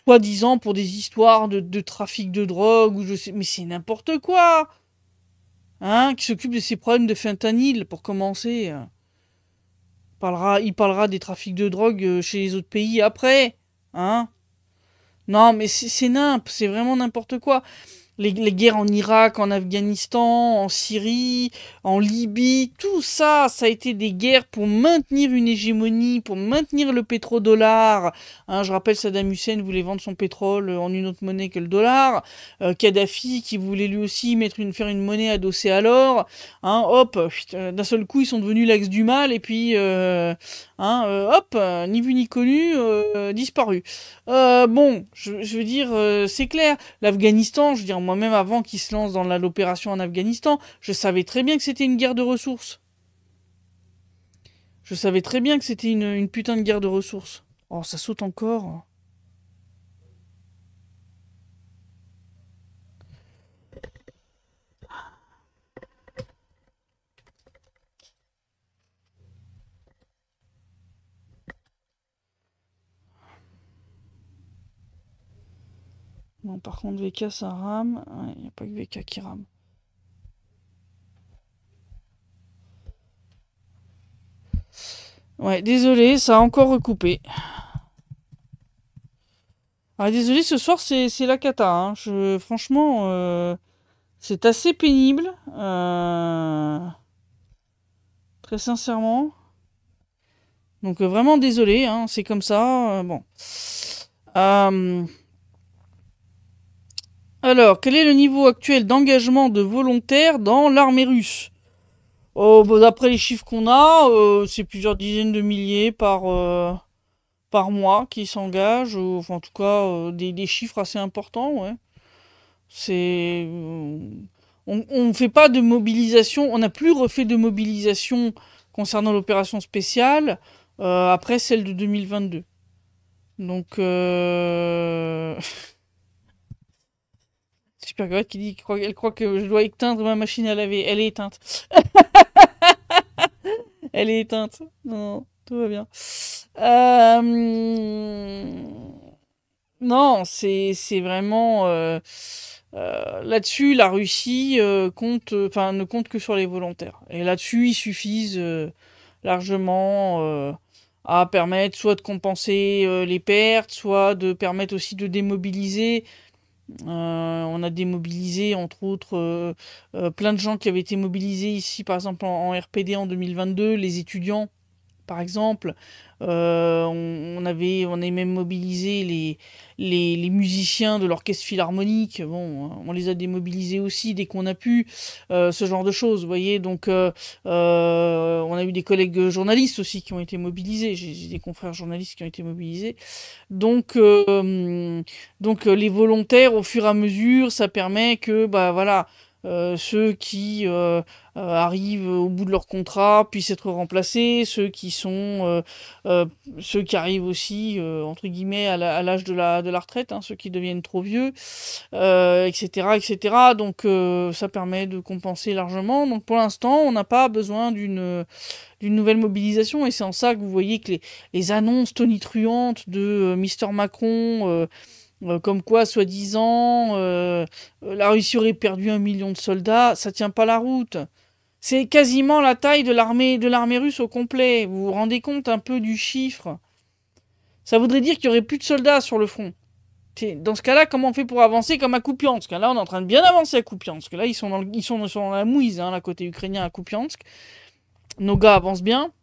soi-disant pour des histoires de trafic de drogue ou je sais, mais c'est n'importe quoi, hein, qui s'occupe de ces problèmes de fentanyl pour commencer. Il parlera des trafics de drogue chez les autres pays après, hein. Non, mais c'est vraiment n'importe quoi. Les guerres en Irak, en Afghanistan, en Syrie, en Libye, tout ça, ça a été des guerres pour maintenir une hégémonie, pour maintenir le pétrodollar. Hein, je rappelle, Saddam Hussein voulait vendre son pétrole en une autre monnaie que le dollar. Kadhafi qui voulait lui aussi faire une monnaie adossée à l'or. Hein, hop, d'un seul coup, ils sont devenus l'axe du mal et puis, hop, ni vu ni connu, disparu. Bon, je veux dire, c'est clair. L'Afghanistan, je veux dire, moi-même, avant qu'il se lance dans l'opération en Afghanistan, je savais très bien que c'était une guerre de ressources. Je savais très bien que c'était une putain de guerre de ressources. Oh, ça saute encore. Non, par contre, VK, ça rame. Il n'y a pas que VK qui rame. Ouais, désolé, ça a encore recoupé. Ah, désolé, ce soir, c'est la cata. Hein. Franchement, c'est assez pénible. Très sincèrement. Donc, vraiment désolé, hein, c'est comme ça. Bon. Euh, Alors, quel est le niveau actuel d'engagement de volontaires dans l'armée russe? Oh, bah, d'après les chiffres qu'on a, c'est plusieurs dizaines de milliers par mois qui s'engagent. Enfin, en tout cas, des chiffres assez importants, ouais. C'est... on ne fait pas de mobilisation, on n'a plus refait de mobilisation concernant l'opération spéciale après celle de 2022. Donc, Super Gorette qui dit qu'elle croit que je dois éteindre ma machine à laver. Elle est éteinte. Elle est éteinte. Non, non, tout va bien. Non, c'est vraiment là-dessus la Russie ne compte que sur les volontaires. Et là-dessus, ils suffisent largement à permettre soit de compenser les pertes, soit de permettre aussi de démobiliser. On a démobilisé, entre autres, plein de gens qui avaient été mobilisés ici, par exemple en RPD en 2022, les étudiants, par exemple. On a même mobilisé les musiciens de l'orchestre philharmonique. Bon, on les a démobilisés aussi dès qu'on a pu, ce genre de choses, vous voyez. Donc, on a eu des collègues journalistes aussi qui ont été mobilisés. J'ai des confrères journalistes qui ont été mobilisés. Donc, les volontaires, au fur et à mesure, ça permet que, bah voilà, ceux qui arrivent au bout de leur contrat puissent être remplacés, ceux qui arrivent aussi entre guillemets à l'âge de la retraite, hein, ceux qui deviennent trop vieux, etc., etc. Donc, ça permet de compenser largement. Donc, pour l'instant, on n'a pas besoin d'une nouvelle mobilisation, et c'est en ça que vous voyez que les annonces tonitruantes de Mister Macron, comme quoi, soi-disant, la Russie aurait perdu 1 million de soldats, ça tient pas la route. C'est quasiment la taille de l'armée russe au complet. Vous vous rendez compte un peu du chiffre? Ça voudrait dire qu'il y aurait plus de soldats sur le front. Dans ce cas-là, comment on fait pour avancer comme à Kupiansk? Là, on est en train de bien avancer à Kupiansk. Là, ils sont dans la mouise, hein, là, côté ukrainien à Kupiansk. Nos gars avancent bien.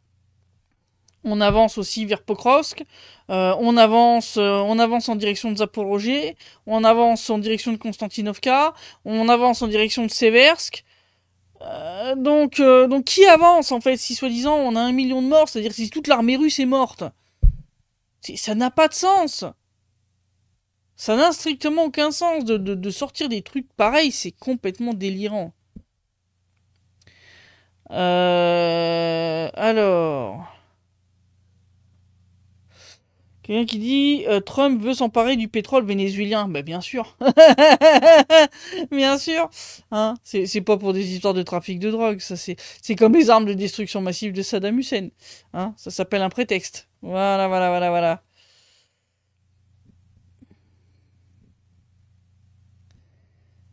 On avance aussi vers Pokrovsk. On avance en direction de Zaporozhye. On avance en direction de Konstantinovka. On avance en direction de Seversk. Donc, qui avance, en fait, si soi-disant on a 1 million de morts, c'est-à-dire si toute l'armée russe est morte? Ça n'a pas de sens. Ça n'a strictement aucun sens de sortir des trucs pareils, c'est complètement délirant. Alors... Quelqu'un qui dit Trump veut s'emparer du pétrole vénézuélien. Bah bien sûr. Bien sûr. Hein, c'est pas pour des histoires de trafic de drogue. Ça, c'est comme les armes de destruction massive de Saddam Hussein. Hein, ça s'appelle un prétexte. Voilà, voilà, voilà, voilà.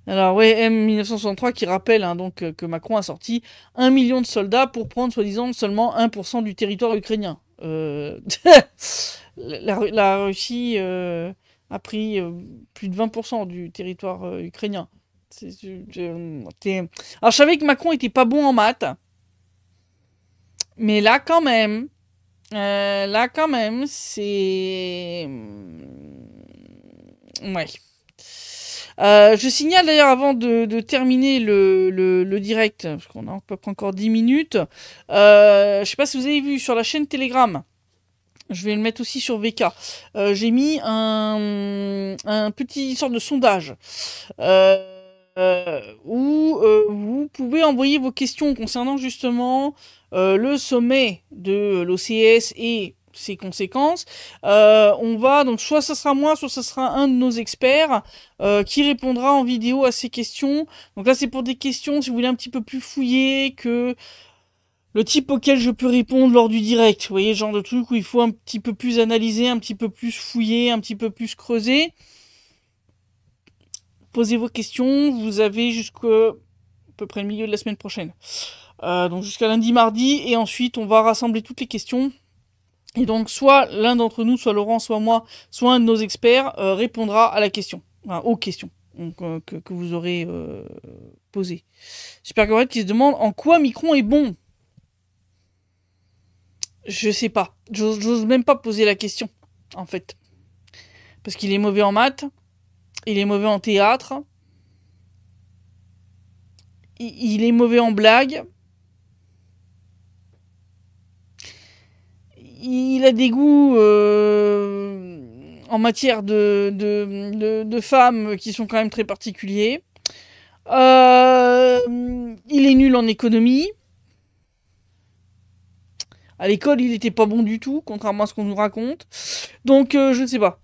Alors, ouais, M1963 qui rappelle hein, donc que Macron a sorti 1 million de soldats pour prendre soi-disant seulement 1% du territoire ukrainien. La Russie a pris plus de 20% du territoire ukrainien. Alors, je savais que Macron était pas bon en maths, mais là, quand même, c'est... Ouais. Je signale d'ailleurs avant de terminer le direct, parce qu'on a à peu près encore 10 minutes, je sais pas si vous avez vu sur la chaîne Telegram, je vais le mettre aussi sur VK, j'ai mis un petit sorte de sondage où vous pouvez envoyer vos questions concernant justement le sommet de l'OCS et ses conséquences. On va donc soit ça sera moi, soit ça sera un de nos experts qui répondra en vidéo à ces questions. Donc là c'est pour des questions si vous voulez un petit peu plus fouillées que le type auquel je peux répondre lors du direct. Vous voyez, genre de truc où il faut un petit peu plus analyser, un petit peu plus fouiller, un petit peu plus creuser. Posez vos questions, vous avez jusqu'à peu près le milieu de la semaine prochaine. Donc jusqu'à lundi, mardi, et ensuite on va rassembler toutes les questions. Et donc soit l'un d'entre nous, soit Laurent, soit moi, soit un de nos experts répondra à la question, enfin, aux questions donc, que vous aurez posées. Super Gorette qui se demande en quoi Micron est bon. Je sais pas, j'ose même pas poser la question, en fait. Parce qu'il est mauvais en maths, il est mauvais en théâtre, il est mauvais en blagues, il a des goûts en matière de femmes qui sont quand même très particuliers. Il est nul en économie. À l'école, il était pas bon du tout, contrairement à ce qu'on nous raconte. Donc, je ne sais pas.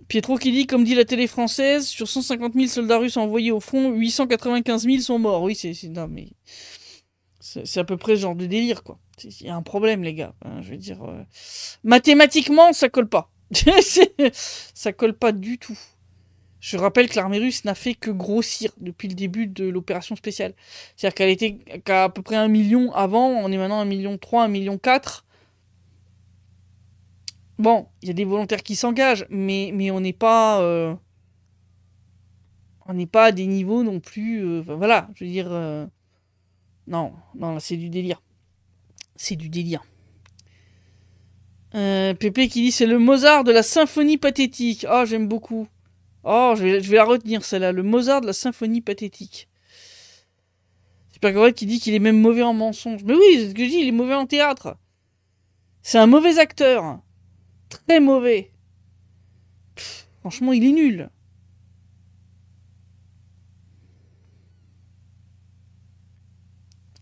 Pietro qui dit, comme dit la télé française, sur 150 000 soldats russes envoyés au front, 895 000 sont morts. Oui, non, mais... C'est à peu près ce genre de délire, quoi. Il y a un problème, les gars. Hein, je veux dire... Mathématiquement, ça colle pas. Ça colle pas du tout. Je rappelle que l'armée russe n'a fait que grossir depuis le début de l'opération spéciale. C'est-à-dire qu'elle était qu'à peu près 1 million avant, on est maintenant 1,3 million, 1,4 million. Bon, il y a des volontaires qui s'engagent, mais on n'est pas... on n'est pas à des niveaux non plus... voilà, je veux dire... non, là, c'est du délire. C'est du délire. Pépé qui dit c'est le Mozart de la symphonie pathétique. Ah, j'aime beaucoup. Oh, je vais la retenir celle-là. Le Mozart de la symphonie pathétique. Super Gorette qui dit qu'il est même mauvais en mensonge. Mais oui, c'est ce que je dis, il est mauvais en théâtre. C'est un mauvais acteur. Très mauvais. Franchement, il est nul.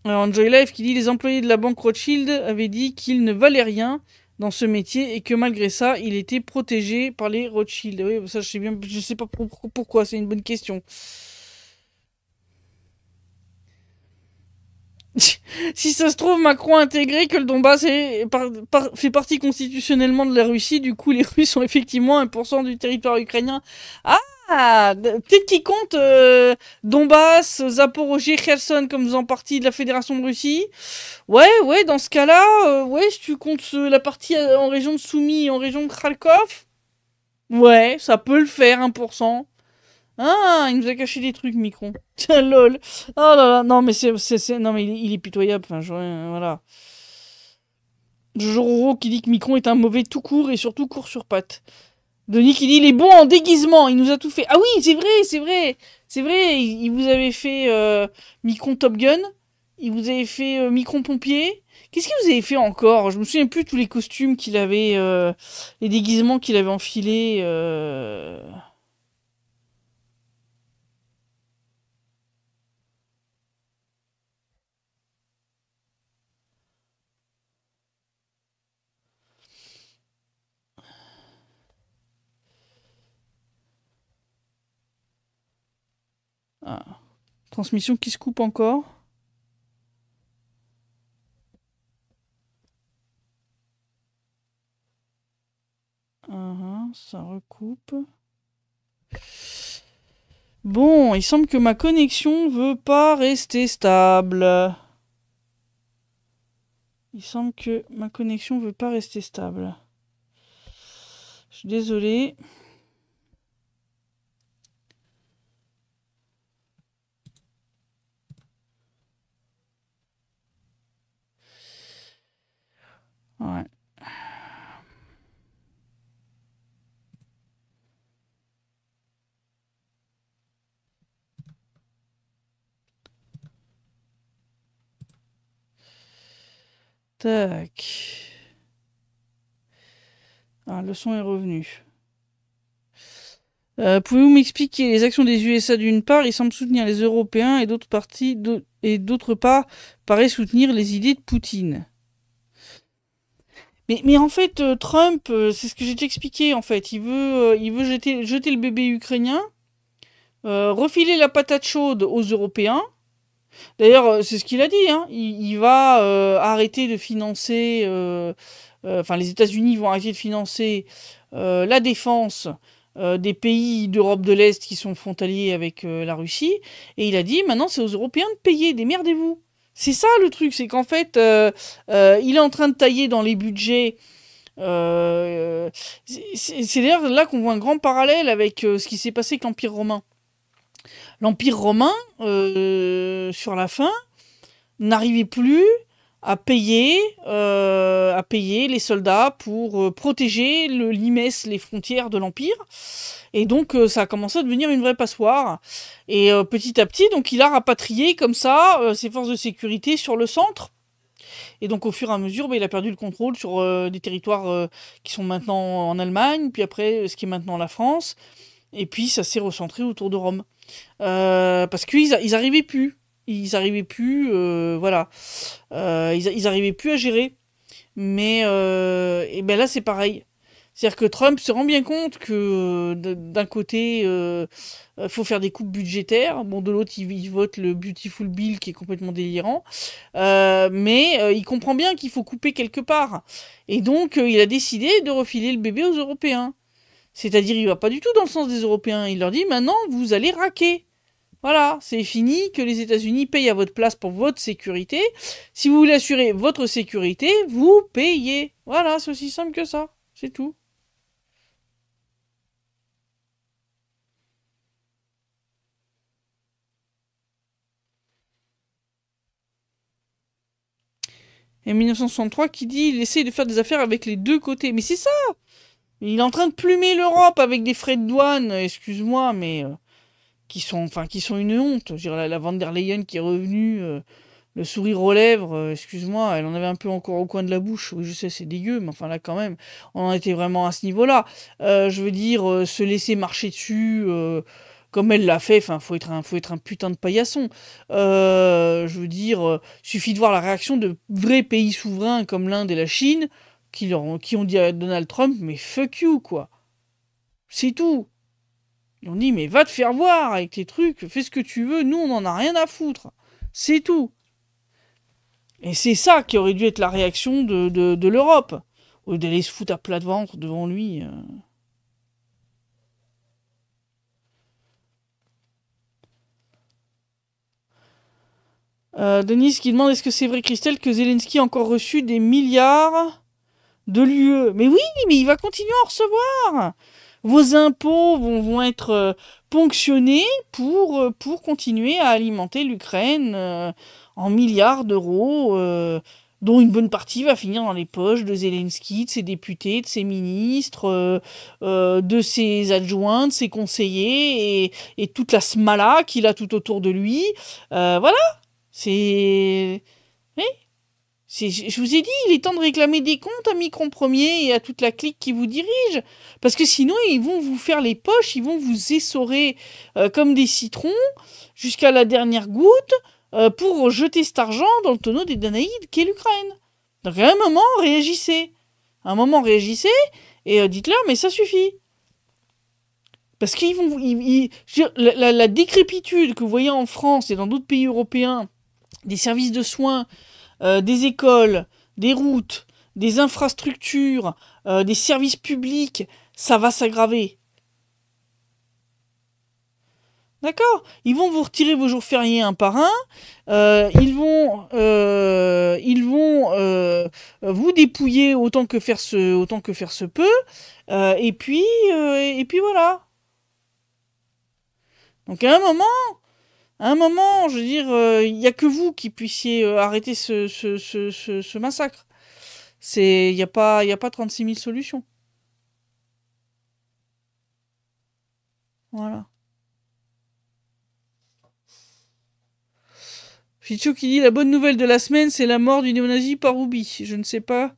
Alors, Enjoy Life qui dit les employés de la banque Rothschild avaient dit qu'il ne valait rien dans ce métier et que malgré ça, il était protégé par les Rothschild. Oui, ça je sais pas pourquoi, c'est une bonne question. Si ça se trouve, Macron a intégré que le Donbass fait partie constitutionnellement de la Russie, du coup les Russes ont effectivement 1% du territoire ukrainien. Ah, Ah, peut-être qu'ils comptent Donbass, Zaporozhye, Kherson comme faisant partie de la Fédération de Russie. Ouais, ouais, dans ce cas-là, ouais, si tu comptes la partie en région de Soumy et en région de Kharkov, ouais, ça peut le faire, 1%. Ah, il nous a caché des trucs, Micron. Tiens, lol. Oh là là, non, mais non, mais il est pitoyable. Enfin, voilà. Jojo qui dit que Micron est un mauvais tout court et surtout court sur pattes. Denis qui dit il est bon en déguisement, il nous a tout fait. Ah oui, c'est vrai, c'est vrai, c'est vrai. Il vous avait fait Micron Top Gun, il vous avait fait Micron Pompier. Qu'est-ce qu'il vous avait fait encore? Je me souviens plus de tous les costumes qu'il avait, les déguisements qu'il avait enfilés. Ah. Transmission qui se coupe encore. Ça recoupe. Bon, il semble que ma connexion veut pas rester stable. Il semble que ma connexion veut pas rester stable. Je suis désolé. Ouais. Tac. Ah, le son est revenu. Pouvez-vous m'expliquer les actions des USA d'une part, il semble soutenir les Européens et d'autre part, paraît soutenir les idées de Poutine. Mais en fait, Trump, c'est ce que j'ai déjà expliqué en fait. Il veut jeter le bébé ukrainien, refiler la patate chaude aux Européens. D'ailleurs, c'est ce qu'il a dit, hein. Il va arrêter de financer. Enfin, les États-Unis vont arrêter de financer la défense des pays d'Europe de l'Est qui sont frontaliers avec la Russie. Et il a dit, maintenant, c'est aux Européens de payer. Démerdez-vous. C'est ça le truc, c'est qu'en fait, il est en train de tailler dans les budgets. C'est d'ailleurs là qu'on voit un grand parallèle avec ce qui s'est passé avec l'Empire romain. L'Empire romain, sur la fin, n'arrivait plus à payer les soldats pour protéger l'Imès, les frontières de l'Empire. Et donc, ça a commencé à devenir une vraie passoire. Et petit à petit, donc, il a rapatrié comme ça ses forces de sécurité sur le centre. Et donc, au fur et à mesure, bah, il a perdu le contrôle sur des territoires qui sont maintenant en Allemagne, puis après, ce qui est maintenant la France. Et puis, ça s'est recentré autour de Rome. Parce qu'ils arrivaient plus. Ils arrivaient plus, voilà. Ils arrivaient plus à gérer. Mais et ben là, c'est pareil. C'est-à-dire que Trump se rend bien compte que d'un côté, faut faire des coupes budgétaires. Bon, de l'autre, il vote le Beautiful Bill qui est complètement délirant. Mais il comprend bien qu'il faut couper quelque part. Et donc, il a décidé de refiler le bébé aux Européens. C'est-à-dire, il va pas du tout dans le sens des Européens. Il leur dit maintenant, vous allez raquer. Voilà, c'est fini que les États-Unis payent à votre place pour votre sécurité. Si vous voulez assurer votre sécurité, vous payez. Voilà, c'est aussi simple que ça. C'est tout. Et 1963 qui dit il essaye de faire des affaires avec les deux côtés. Mais c'est ça. Il est en train de plumer l'Europe avec des frais de douane, excuse-moi, mais qui sont une honte. Je dirais la Van der Leyen qui est revenue, le sourire aux lèvres, excuse-moi, elle en avait un peu encore au coin de la bouche. Oui, je sais, c'est dégueu, mais enfin là quand même, on en était vraiment à ce niveau-là. Je veux dire, se laisser marcher dessus, comme elle l'a fait, enfin, faut être un putain de paillasson. Je veux dire, suffit de voir la réaction de vrais pays souverains comme l'Inde et la Chine, qui ont dit à Donald Trump, mais fuck you, quoi. C'est tout. Ils ont dit, mais va te faire voir avec tes trucs, fais ce que tu veux, nous on en a rien à foutre. C'est tout. Et c'est ça qui aurait dû être la réaction de l'Europe. Au lieu d'aller se foutre à plat de ventre devant lui. Denise qui demande, est-ce que c'est vrai, Christelle, que Zelensky a encore reçu des milliards de l'UE? Mais oui, mais il va continuer à en recevoir. Vos impôts vont être ponctionnés pour continuer à alimenter l'Ukraine en milliards d'euros, dont une bonne partie va finir dans les poches de Zelensky, de ses députés, de ses ministres, de ses adjoints, de ses conseillers, et toute la smala qu'il a tout autour de lui. Voilà, c'est... Oui, je vous ai dit, il est temps de réclamer des comptes à Micron Premier et à toute la clique qui vous dirige. Parce que sinon, ils vont vous faire les poches, ils vont vous essorer comme des citrons jusqu'à la dernière goutte pour jeter cet argent dans le tonneau des Danaïdes qu'est l'Ukraine. Donc à un moment, réagissez. À un moment, réagissez et dites-leur, mais ça suffit. Parce qu'ils vont... la décrépitude que vous voyez en France et dans d'autres pays européens, des services de soins, des écoles, des routes, des infrastructures, des services publics, ça va s'aggraver. D'accord? Ils vont vous retirer vos jours fériés un par un. Ils vont vous dépouiller autant que faire se peut. Et puis voilà. Donc à un moment, je veux dire, il n'y a que vous qui puissiez arrêter ce massacre. Il n'y a pas 36 000 solutions. Voilà. Fichou qui dit, la bonne nouvelle de la semaine, c'est la mort du néo-nazi Paroubi. Je ne sais pas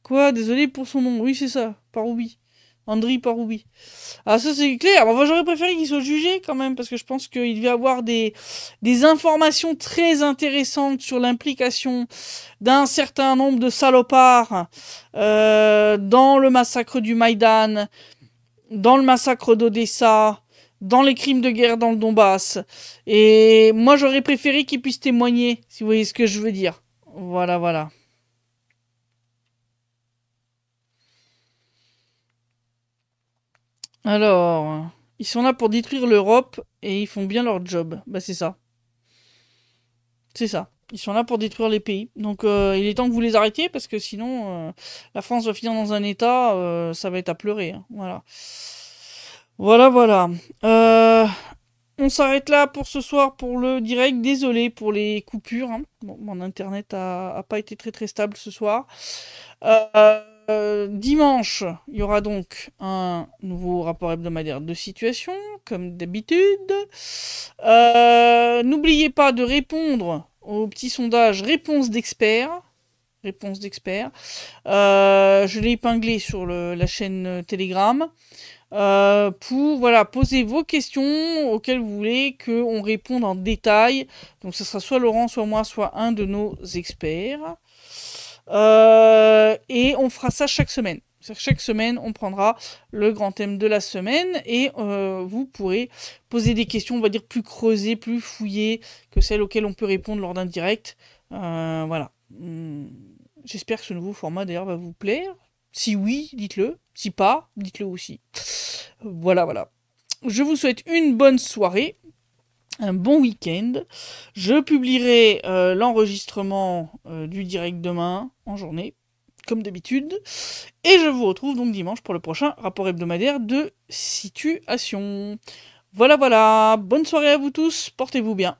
quoi, désolé pour son nom. Oui, c'est ça, Paroubi. Andriy Paroubi. Ah, ça c'est clair. Bon, j'aurais préféré qu'il soit jugé quand même, parce que je pense qu'il devait avoir des informations très intéressantes sur l'implication d'un certain nombre de salopards dans le massacre du Maïdan, dans le massacre d'Odessa, dans les crimes de guerre dans le Donbass. Et moi, j'aurais préféré qu'il puisse témoigner, si vous voyez ce que je veux dire. Voilà, voilà. Alors, ils sont là pour détruire l'Europe et ils font bien leur job. Bah, c'est ça. C'est ça. Ils sont là pour détruire les pays. Donc, il est temps que vous les arrêtiez parce que sinon, la France va finir dans un état, ça va être à pleurer, hein. Voilà. Voilà, voilà. On s'arrête là pour ce soir pour le direct. Désolé pour les coupures, hein. Bon, mon internet a pas été très très stable ce soir. Dimanche, il y aura donc un nouveau rapport hebdomadaire de situation, comme d'habitude. N'oubliez pas de répondre au petit sondage réponse d'experts. Réponse d'experts. Je l'ai épinglé sur la chaîne Telegram. Pour voilà, poser vos questions auxquelles vous voulez qu'on réponde en détail. Donc ce sera soit Laurent, soit moi, soit un de nos experts. Et on fera ça chaque semaine. Chaque semaine, on prendra le grand thème de la semaine et vous pourrez poser des questions, on va dire, plus creusées, plus fouillées que celles auxquelles on peut répondre lors d'un direct. Voilà. J'espère que ce nouveau format, d'ailleurs, va vous plaire. Si oui, dites-le. Si pas, dites-le aussi. Voilà, voilà. Je vous souhaite une bonne soirée, un bon week-end. Je publierai l'enregistrement du direct demain en journée, comme d'habitude. Et je vous retrouve donc dimanche pour le prochain rapport hebdomadaire de situation. Voilà, voilà. Bonne soirée à vous tous. Portez-vous bien.